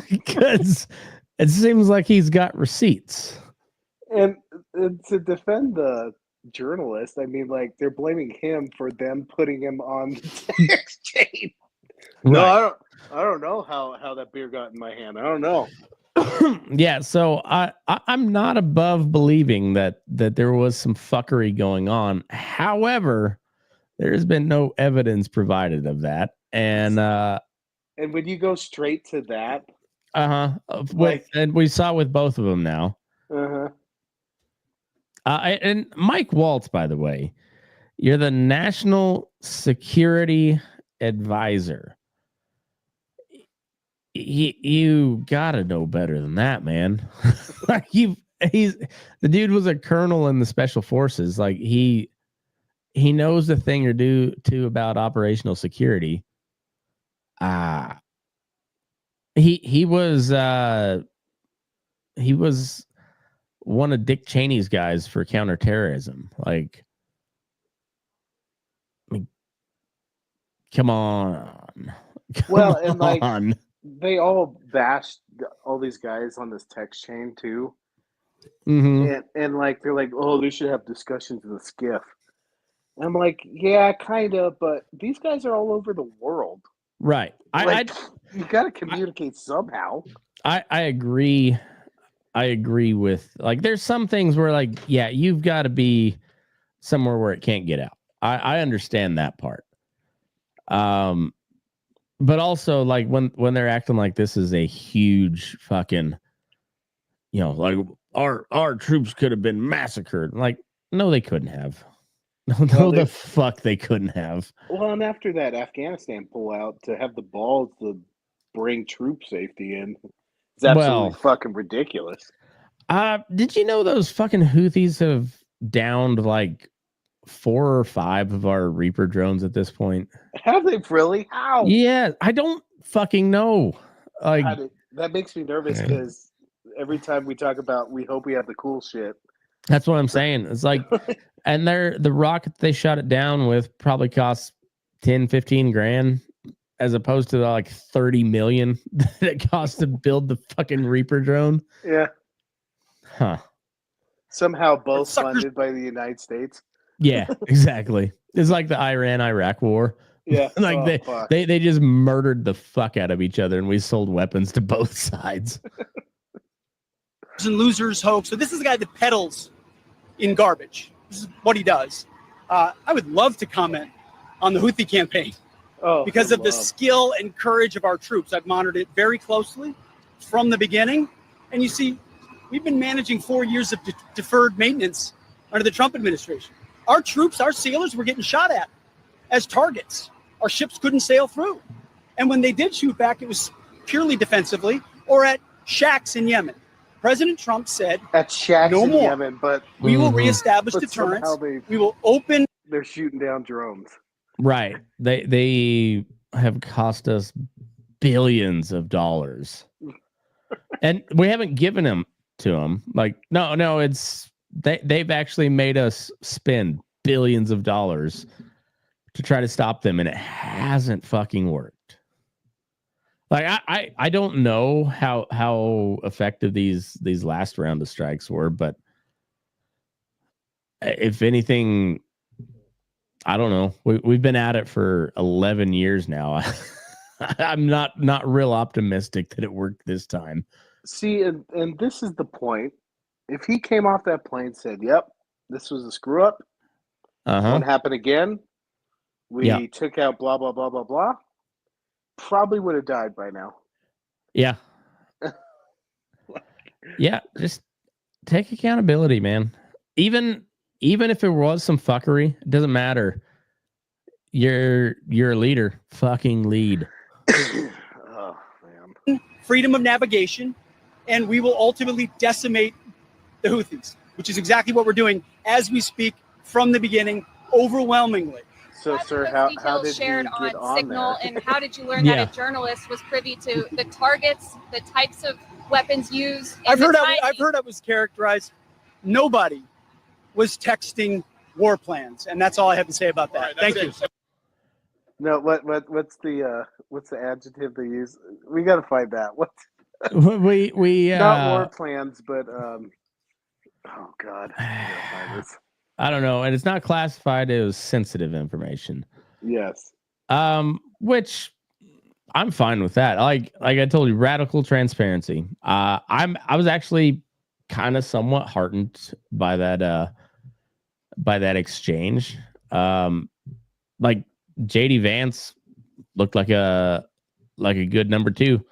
Because it seems like he's got receipts. And to defend the journalist, I mean, like, they're blaming him for them putting him on the text chain. Right. No, I don't know how that beer got in my hand. I don't know. Yeah, so I'm not above believing that there was some fuckery going on. However, there's been no evidence provided of that. And when you go straight to that, and we saw with both of them now. And Mike Waltz, by the way, you're the National Security Advisor. You gotta know better than that, man. Like he's the dude was a colonel in the special forces. Like he knows a thing or two about operational security. He was one of Dick Cheney's guys for counterterrorism. Like, I mean, come on. Well, and like they all bashed all these guys on this text chain too. Mm-hmm. And like they're like, oh, they should have discussions in the skiff. And I'm like, yeah, kind of, but these guys are all over the world. Right. Like, you got to communicate somehow. I agree. I agree with, like, there's some things where, like, yeah, you've got to be somewhere where it can't get out. I understand that part. But also, like, when they're acting like this is a huge fucking, like our troops could have been massacred. Like, no, they couldn't have. No, the fuck they couldn't have. Well, and after that Afghanistan pullout, to have the balls to bring troop safety in, It's absolutely fucking ridiculous. Did you know those fucking Houthis have downed like 4 or 5 of our Reaper drones at this point? Have they really? How? Yeah, I don't fucking know. Like that makes me nervous because every time we talk about, we hope we have the cool shit. That's what I'm saying. It's like, and the rocket they shot it down with probably costs 10, 15 grand, as opposed to like 30 million that it costs to build the fucking Reaper drone. Yeah. Huh. Somehow both funded by the United States. Yeah, exactly. It's like the Iran-Iraq war. Yeah. Like they just murdered the fuck out of each other, and we sold weapons to both sides. And losers hoax. So this is a guy that peddles in garbage. This is what he does. I would love to comment on the Houthi campaign because of the skill and courage of our troops. I've monitored it very closely from the beginning. And you see, we've been managing 4 years of deferred maintenance under the Trump administration. Our troops, our sailors were getting shot at as targets. Our ships couldn't sail through. And when they did shoot back, it was purely defensively or at shacks in Yemen. President Trump said, at shacks no in more. Yemen, but we will reestablish deterrence. We will open. They're shooting down drones. Right. They have cost us billions of dollars, and we haven't given them to them. Like, no, it's they've actually made us spend billions of dollars to try to stop them, and it hasn't fucking worked. Like I don't know how effective these last round of strikes were, but if anything, I don't know. We've been at it for 11 years now. I'm not real optimistic that it worked this time. See, and this is the point. If he came off that plane and said, "Yep, this was a screw up. Won't happen again. We took out blah blah blah blah blah," probably would have died by now. Yeah. Yeah, just take accountability, man. Even if it was some fuckery, it doesn't matter. You're a leader. Fucking lead. Oh, man. Freedom of navigation, and we will ultimately decimate the Houthis, which is exactly what we're doing as we speak from the beginning, overwhelmingly. So, sir, how did shared you get on Signal, there? and how did you learn that a journalist was privy to the targets, the types of weapons used? I've heard it was characterized. Nobody was texting war plans, and that's all I have to say about that. Right, thank you. No, what's the adjective they use? We got to find that. What? we not war plans, but oh god, I don't know, and it's not classified as sensitive information. Yes. Which I'm fine with that. Like I told you, radical transparency. I was actually kind of somewhat heartened by that exchange. Like JD Vance looked like a good number 2. You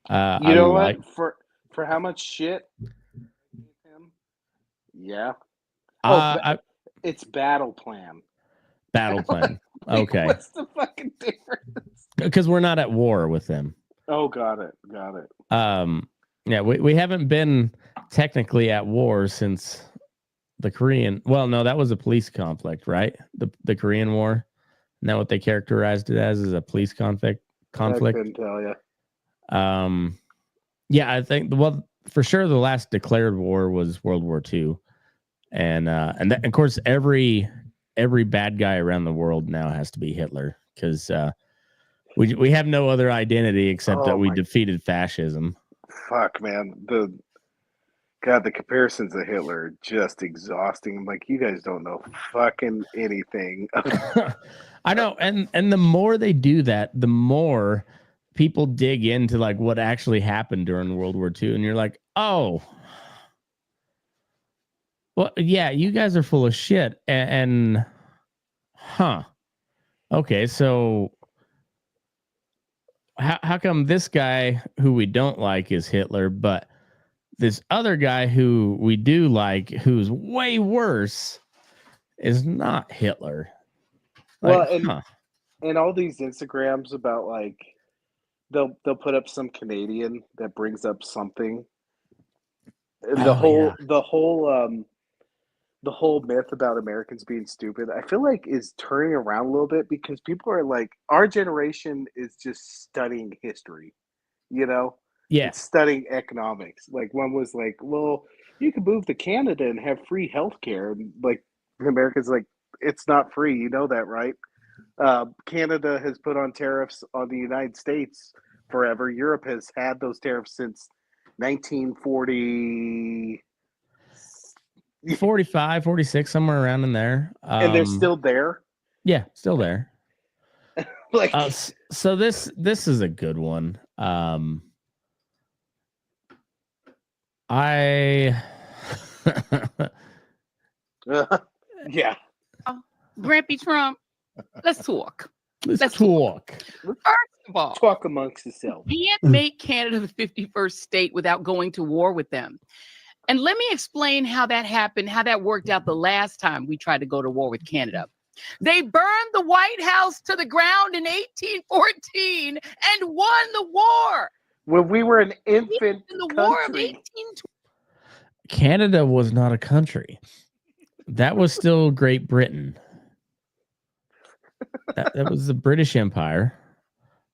know what? For how much shit? Yeah. It's battle plan. Battle plan. Okay. What's the fucking difference? Because we're not at war with them. Oh, got it. Yeah, we haven't been technically at war since the Korean. Well, no, that was a police conflict, right? The Korean War. Isn't that what they characterized it as a police conflict? I couldn't tell you. Yeah, I think for sure the last declared war was World War II, and that, of course every bad guy around the world now has to be Hitler, because we have no other identity except that we defeated fascism. Fuck, man, the comparisons to Hitler are just exhausting. I'm like, you guys don't know fucking anything. I know, and the more they do that, the more people dig into like what actually happened during World War II, and you're like, oh, well, yeah, you guys are full of shit, and okay, so how come this guy who we don't like is Hitler, but this other guy who we do like, who's way worse, is not Hitler? Well, and all these Instagrams about like they'll put up some Canadian that brings up something. And Oh, the whole myth about Americans being stupid, I feel like is turning around a little bit because people are like, our generation is just studying history, you know? Yeah. It's studying economics. Like one was like, well, you can move to Canada and have free health care. And like the Americans like, it's not free, you know that, right? Canada has put on tariffs on the United States forever. Europe has had those tariffs since 1940. 45, 46, somewhere around in there. And they're still there. Yeah, still there. Like, so this is a good one. I yeah. Grampy Trump, let's talk. Let's talk. First of all, Talk amongst yourselves. you can't make Canada the 51st state without going to war with them. And let me explain how that happened, how that worked out the last time we tried to go to war with Canada. They burned the White House to the ground in 1814 and won the war. When we were an infant In the country. war of 1820. Canada was not a country. That was still Great Britain. That was the British Empire.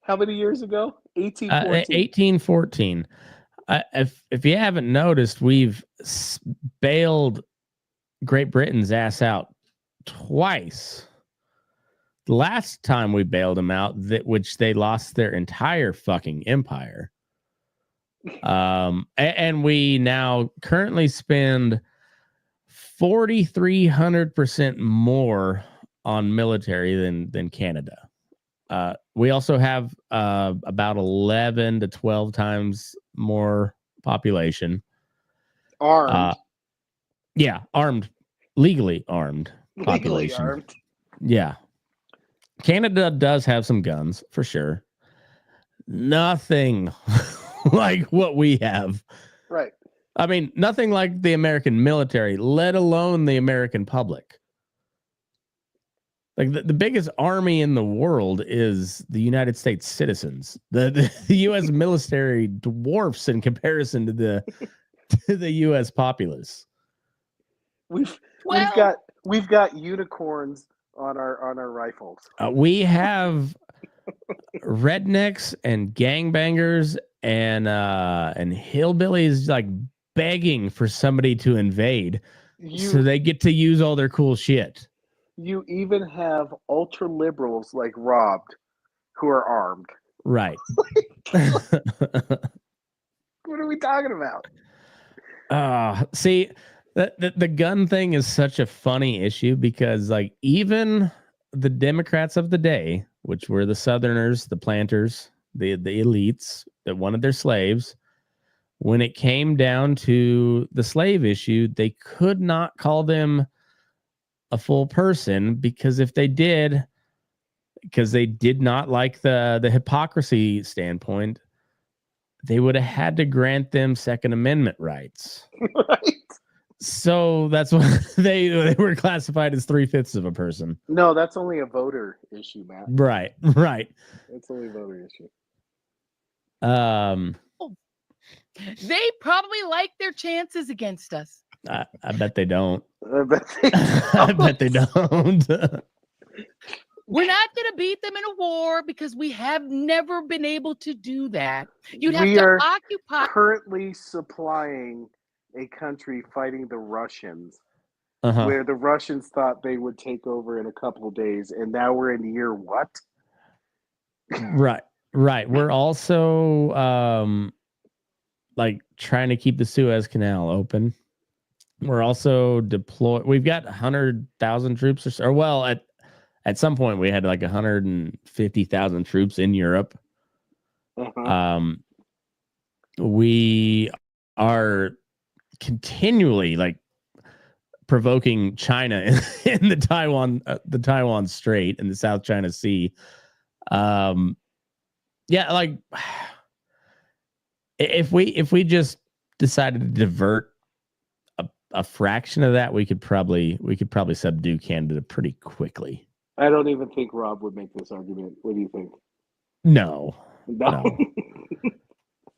How many years ago? 1814. 1814. If you haven't noticed, we've bailed Great Britain's ass out twice. The last time we bailed them out, which they lost their entire fucking empire. And we now currently spend 4,300% more on military than Canada. We also have about 11 to 12 times more population. Armed. Armed, legally armed population. Legally armed. Yeah. Canada does have some guns for sure. Nothing like what we have. Right. I mean, nothing like the American military, let alone the American public. Like the biggest army in the world is the United States citizens. The U.S. military dwarfs in comparison to the U.S. populace. We've got unicorns on our rifles. We have rednecks and gangbangers and hillbillies like begging for somebody to invade, so they get to use all their cool shit. You even have ultra liberals like Robbed who are armed. Right. What are we talking about? See, the gun thing is such a funny issue because like even the Democrats of the day, which were the Southerners, the planters, the elites that wanted their slaves, when it came down to the slave issue, they could not call them a full person because if they did, because they did not like the hypocrisy standpoint, they would have had to grant them Second Amendment rights. Right. So that's why they were classified as 3/5 of a person. No, that's only a voter issue, Matt. Right. That's only a voter issue. They probably like their chances against us. I bet they don't. I bet they don't. I bet they don't. We're not going to beat them in a war because we have never been able to do that. You'd have We to are occupy. currently supplying a country fighting the Russians, Uh-huh. where the Russians thought they would take over in a couple of days, and now we're in year what? Right. We're also like trying to keep the Suez Canal open. We're also deployed. We've got 100,000 troops or so. Or well, at some point we had like 150,000 troops in Europe. Uh-huh. We are continually like provoking China in the Taiwan Strait and the South China Sea. Yeah, like if we just decided to divert a fraction of that, we could probably subdue Canada pretty quickly. I don't even think Rob would make this argument. What do you think? No, No.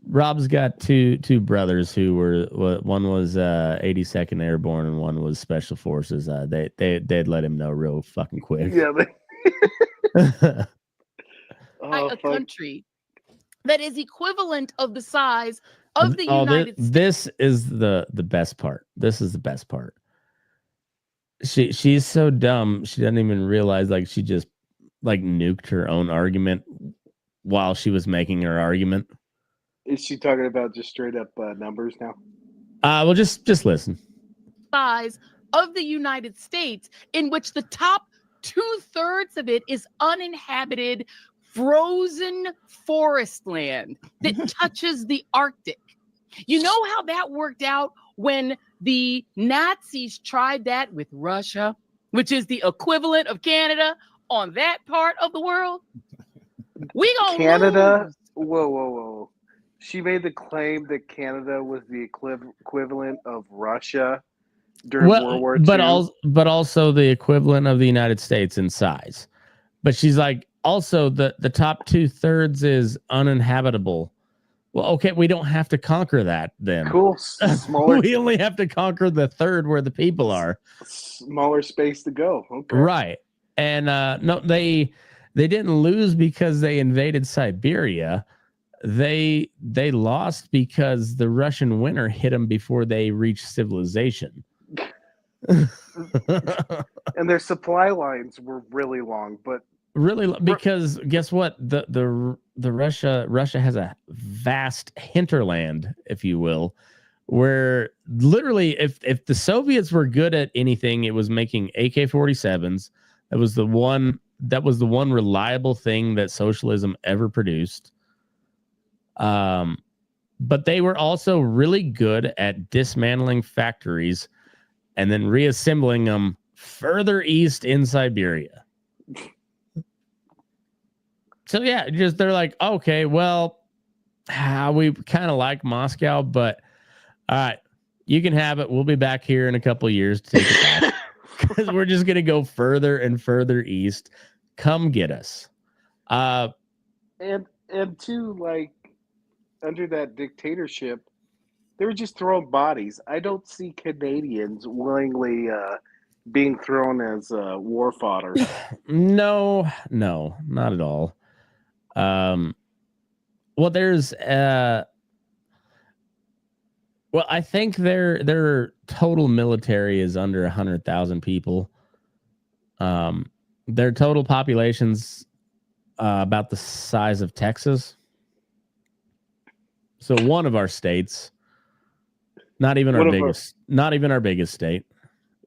Rob's got two brothers who were, one was 82nd Airborne and one was Special Forces. They'd let him know real fucking quick. Yeah. A country that is equivalent of the size of the United States. This is the best part. This is the best part. She's so dumb she doesn't even realize like she just like nuked her own argument while she was making her argument. Is she talking about just straight up numbers now? Well, just listen. Size of the United States, in which the top 2/3 of it is uninhabited, frozen forest land that touches the Arctic. You know how that worked out when the Nazis tried that with Russia, which is the equivalent of Canada on that part of the world? We gonna Canada? lose. Whoa. She made the claim that Canada was the equivalent of Russia during World War II. But also the equivalent of the United States in size. But she's like, also the top 2/3 is uninhabitable. Well, okay, we don't have to conquer that then. Cool. Smaller. We only have to conquer the third where the people are. Smaller space to go. Okay. Right. And no, they didn't lose because they invaded Siberia. They lost because the Russian winter hit them before they reached civilization. And their supply lines were really long, but really, because guess what? The Russia has a vast hinterland, if you will, where literally if the Soviets were good at anything, it was making AK-47s. That was the one reliable thing that socialism ever produced. But they were also really good at dismantling factories and then reassembling them further east in Siberia. So yeah, just they're like, okay, well, we kind of like Moscow, but all right, you can have it. We'll be back here in a couple of years to take it back because we're just gonna go further and further east. Come get us. And two, like, under that dictatorship, they were just throwing bodies. I don't see Canadians willingly being thrown as war fodder. No, not at all. Well, there's well, I think their total military is under 100,000 people. Their total population's about the size of Texas. So one of our states, not even our biggest state,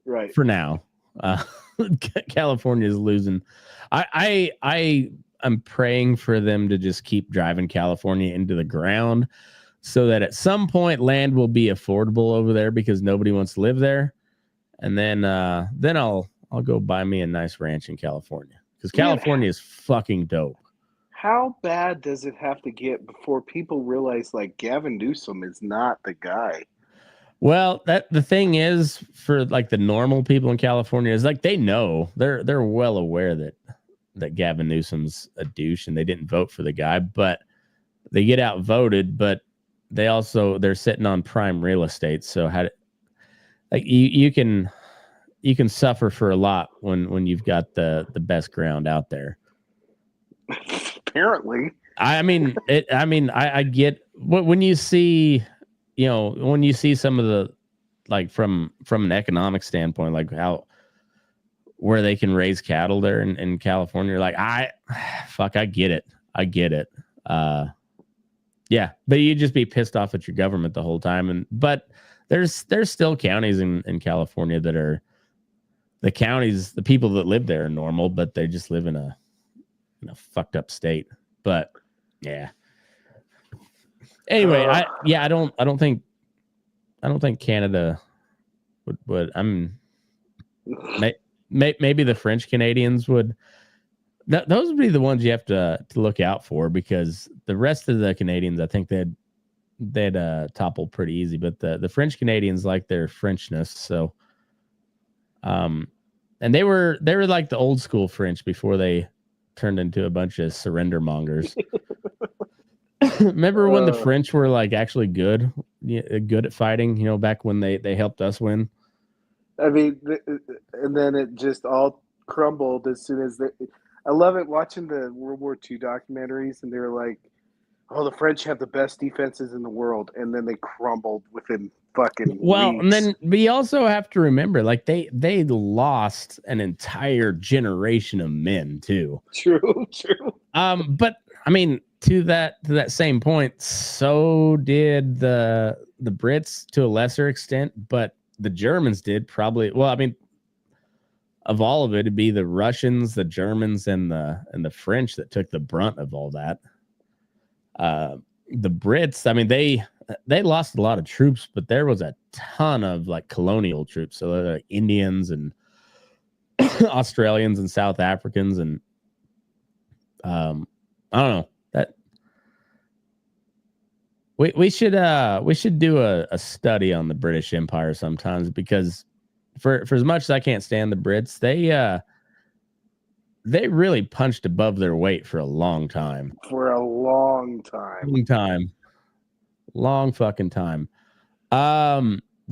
right? For now, California is losing. I'm praying for them to just keep driving California into the ground, so that at some point land will be affordable over there because nobody wants to live there, and then I'll go buy me a nice ranch in California because California is fucking dope. How bad does it have to get before people realize like Gavin Newsom is not the guy? Well, the thing is, for like the normal people in California, is like they know they're well aware that Gavin Newsom's a douche and they didn't vote for the guy, but they get outvoted. But they're sitting on prime real estate, so you can suffer for a lot when you've got the best ground out there. Apparently, I get when you see, when you see some of the, like from an economic standpoint, like where they can raise cattle there in California, like I get it. Yeah, but you just be pissed off at your government the whole time. But there's still counties in California that are the people that live there are normal, but they just live in a fucked up state. But yeah. Anyway, I don't think Canada would. Maybe the French Canadians would. Those would be the ones you have to look out for, because the rest of the Canadians, I think they'd topple pretty easy. But the French Canadians like their Frenchness, so and they were like the old school French before they turned into a bunch of surrender mongers. Remember when the French were like actually good at fighting? You know, back when they helped us win. I mean, and then it just all crumbled as soon as I love it watching the World War II documentaries, and they're like, "Oh, the French have the best defenses in the world," and then they crumbled within fucking weeks. And then we also have to remember, like they lost an entire generation of men too. True. But I mean, to that same point, so did the Brits to a lesser extent, but the Germans did probably. Well, I mean, of all of it, it'd be the Russians, the Germans, and the French that took the brunt of all that. The Brits, I mean, they lost a lot of troops, but there was a ton of like colonial troops, so like Indians and Australians and South Africans, and I don't know that we should do a study on the British Empire sometimes, because for as much as I can't stand the Brits, they really punched above their weight for a long time. Long fucking time.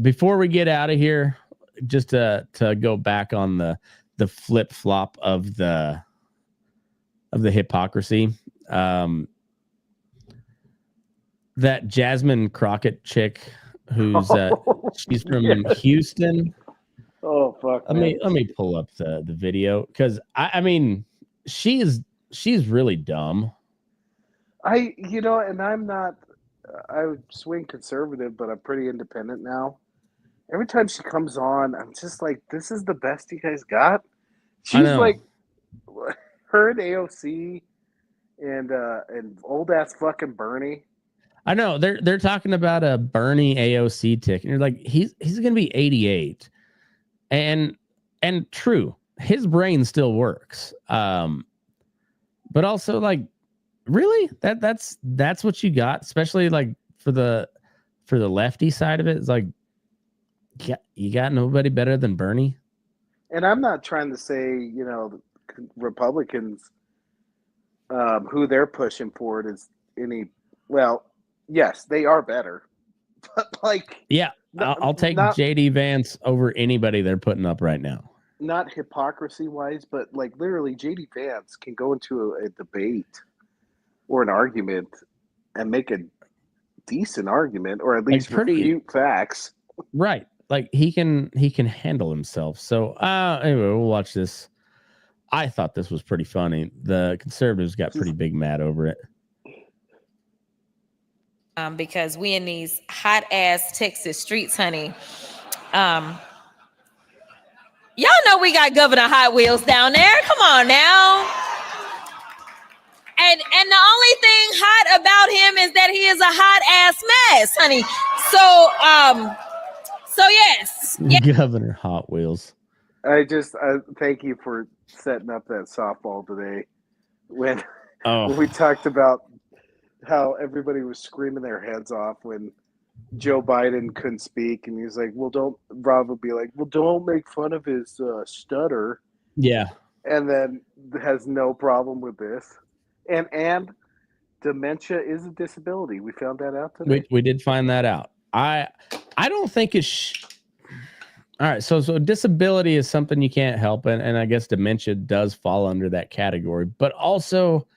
Before we get out of here, just to go back on the flip flop of the hypocrisy. That Jasmine Crockett chick, who's she's from Houston. Oh fuck! Let me pull up the video, because I mean she's really dumb. And I'm not. I would swing conservative, but I'm pretty independent now. Every time she comes on, I'm just like, this is the best you guys got. She's like, her and AOC and old ass fucking Bernie. I know they're talking about a Bernie AOC tick, and you're like, he's gonna be 88, and true, his brain still works, but also like, really, that's what you got, especially like for the lefty side of it. It's like, you got nobody better than Bernie. And I'm not trying to say, Republicans, who they're pushing forward is any. Well, yes, they are better, but like, yeah, I'll take JD Vance over anybody they're putting up right now. Not hypocrisy wise, but like literally, JD Vance can go into a debate or an argument and make a decent argument, or at least refute facts. Right. Like he can handle himself. So anyway, we'll watch this. I thought this was pretty funny. The conservatives got pretty big mad over it. Because we in these hot ass Texas streets, honey. Y'all know we got Governor Hot Wheels down there. Come on now. And the only thing hot about him is that he is a hot ass mess, honey. So yes. Governor Hot Wheels. I thank you for setting up that softball today. When we talked about how everybody was screaming their heads off when Joe Biden couldn't speak, and he was like, Rob would be like, well, don't make fun of his stutter. Yeah. And then has no problem with this. And dementia is a disability. We found that out today. We did find that out. I don't think it's all right. So disability is something you can't help, and I guess dementia does fall under that category. But also,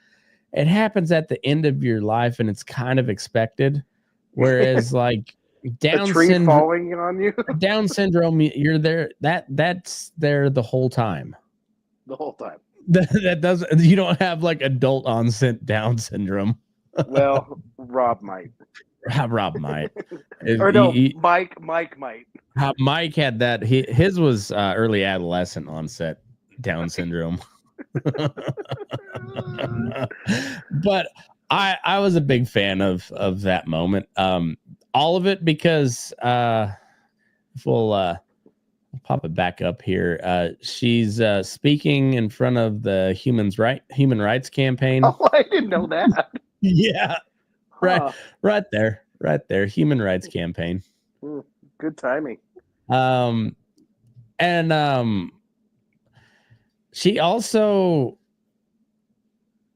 it happens at the end of your life, and it's kind of expected. Whereas, like Down syndrome falling on you, Down syndrome, you're there. That's there the whole time. The whole time. That doesn't. You don't have like adult onset Down syndrome. Well, Rob might. Rob might. Or no, Mike might. Mike had that. His was early adolescent onset Down syndrome. But I was a big fan of that moment. All of it, because we'll pop it back up here. She's speaking in front of the human rights campaign. Oh, I didn't know that. Yeah. Right there. Human rights campaign. Good timing. She also,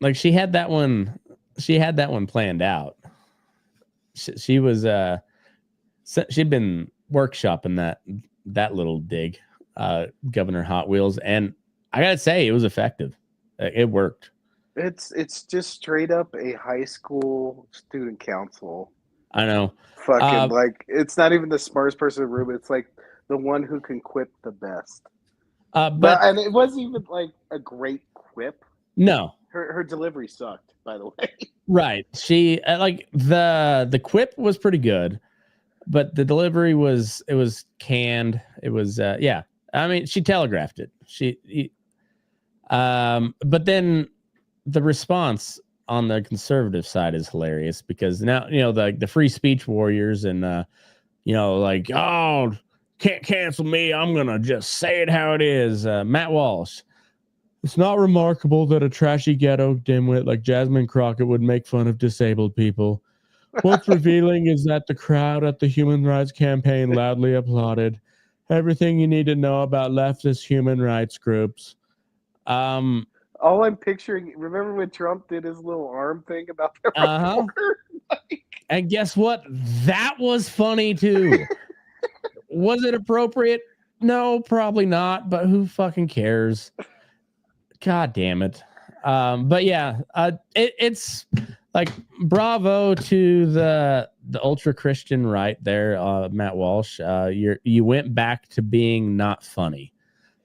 like, she had that one. she had that one planned out. She was she'd been workshopping that little dig, Governor Hot Wheels, and I gotta say it was effective. It worked. It's just straight up a high school student council. I know. Fucking like it's not even the smartest person in the room. It's like the one who can quip the best. And it wasn't even like a great quip. No, her delivery sucked. By the way, right? She like the quip was pretty good, but the delivery was canned. It was yeah. I mean, she telegraphed it. But then the response on the conservative side is hilarious because now the free speech warriors and like, oh, can't cancel me, I'm gonna just say it how it is. Matt Walsh, it's not remarkable that a trashy ghetto dimwit like Jasmine Crockett would make fun of disabled people. What's revealing is that the crowd at the Human Rights Campaign loudly applauded everything you need to know about leftist human rights groups. All I'm picturing, remember when Trump did his little arm thing about the reporter? And guess what? That was funny too. Was it appropriate? No, probably not, but who fucking cares? God damn it. But yeah, it's like bravo to the ultra Christian right there, Matt Walsh. You went back to being not funny.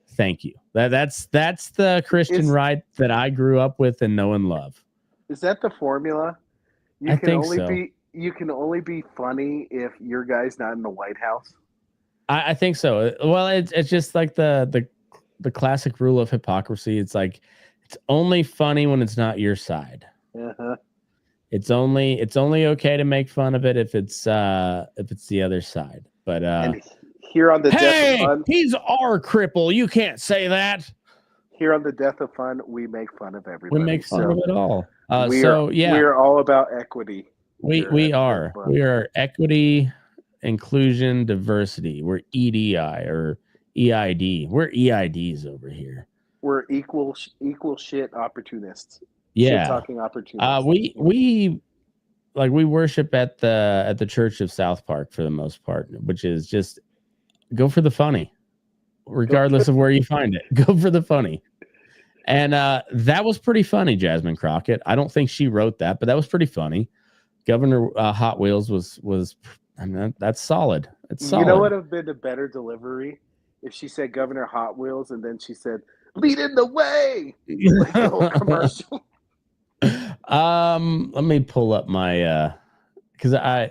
Thank you. That's the Christian right that I grew up with and know and love. Is that the formula? I think so. You can only be funny if your guy's not in the White House. I think so. Well, it's just like the classic rule of hypocrisy. It's like it's only funny when it's not your side. Uh-huh. It's only okay to make fun of it if it's the other side. But and here on the Death of Fun, he's our cripple. You can't say that. Here on the Death of Fun, we make fun of everybody. We make fun of it all. We are all about equity. We are equity, inclusion, diversity. We're EDI or EID. We're EIDs over here. We're equal shit opportunists. Yeah, talking opportunists. We worship at the Church of South Park for the most part, which is just go for the funny, regardless of where you find it. Go for the funny. And that was pretty funny, Jasmine Crockett. I don't think she wrote that, but that was pretty funny. Governor Hot Wheels was I mean, that's solid. It's solid. You know what would have been a better delivery if she said Governor Hot Wheels and then she said lead in the way, like the whole commercial. Let me pull up my because I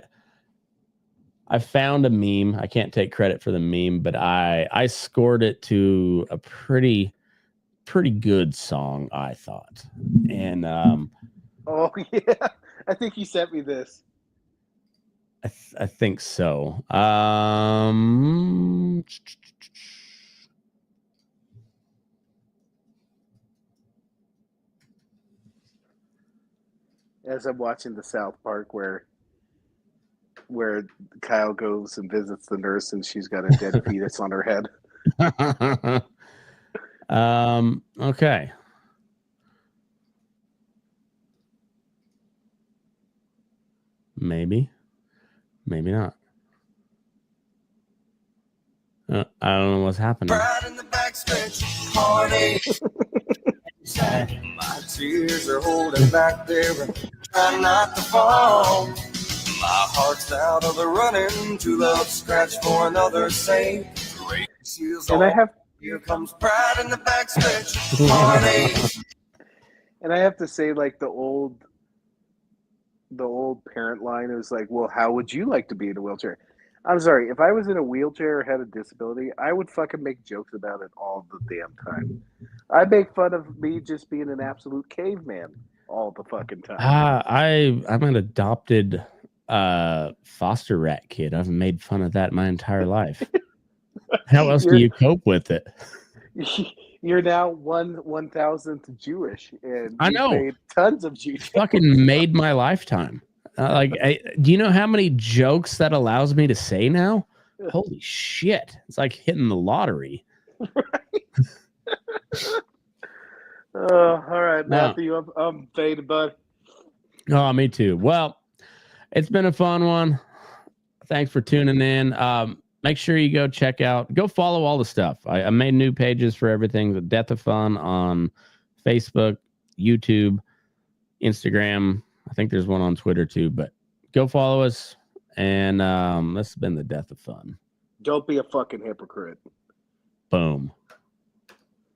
found a meme. I can't take credit for the meme, but I scored it to a pretty good song, I thought. And oh yeah, I think you sent me this. I think so. As I'm watching the South Park where Kyle goes and visits the nurse and she's got a dead fetus on her head. Okay. Maybe not. I don't know what's happening. Right in the backstretch, heartache. My tears are holding back there, trying not to fall. My heart's out of the running, to love scratch for another sake. And here comes pride in the backstretch, heartache. And I have to say, like the old parent line is like, well, how would you like to be in a wheelchair? I'm sorry, if I was in a wheelchair or had a disability, I would fucking make jokes about it all the damn time. I'd make fun of me just being an absolute caveman all the fucking time. I'm an adopted foster rat kid. I've made fun of that my entire life. How else do you cope with it? You're now 1,000th Jewish, and I know made tons of Jews. Fucking made my lifetime. Do you know how many jokes that allows me to say now? Holy shit! It's like hitting the lottery. Right. All right, Matthew, I'm faded, bud. Oh, me too. Well, it's been a fun one. Thanks for tuning in. Make sure you go follow all the stuff. I made new pages for everything. The Death of Fun on Facebook, YouTube, Instagram. I think there's one on Twitter too, but go follow us. And this has been the Death of Fun. Don't be a fucking hypocrite. Boom.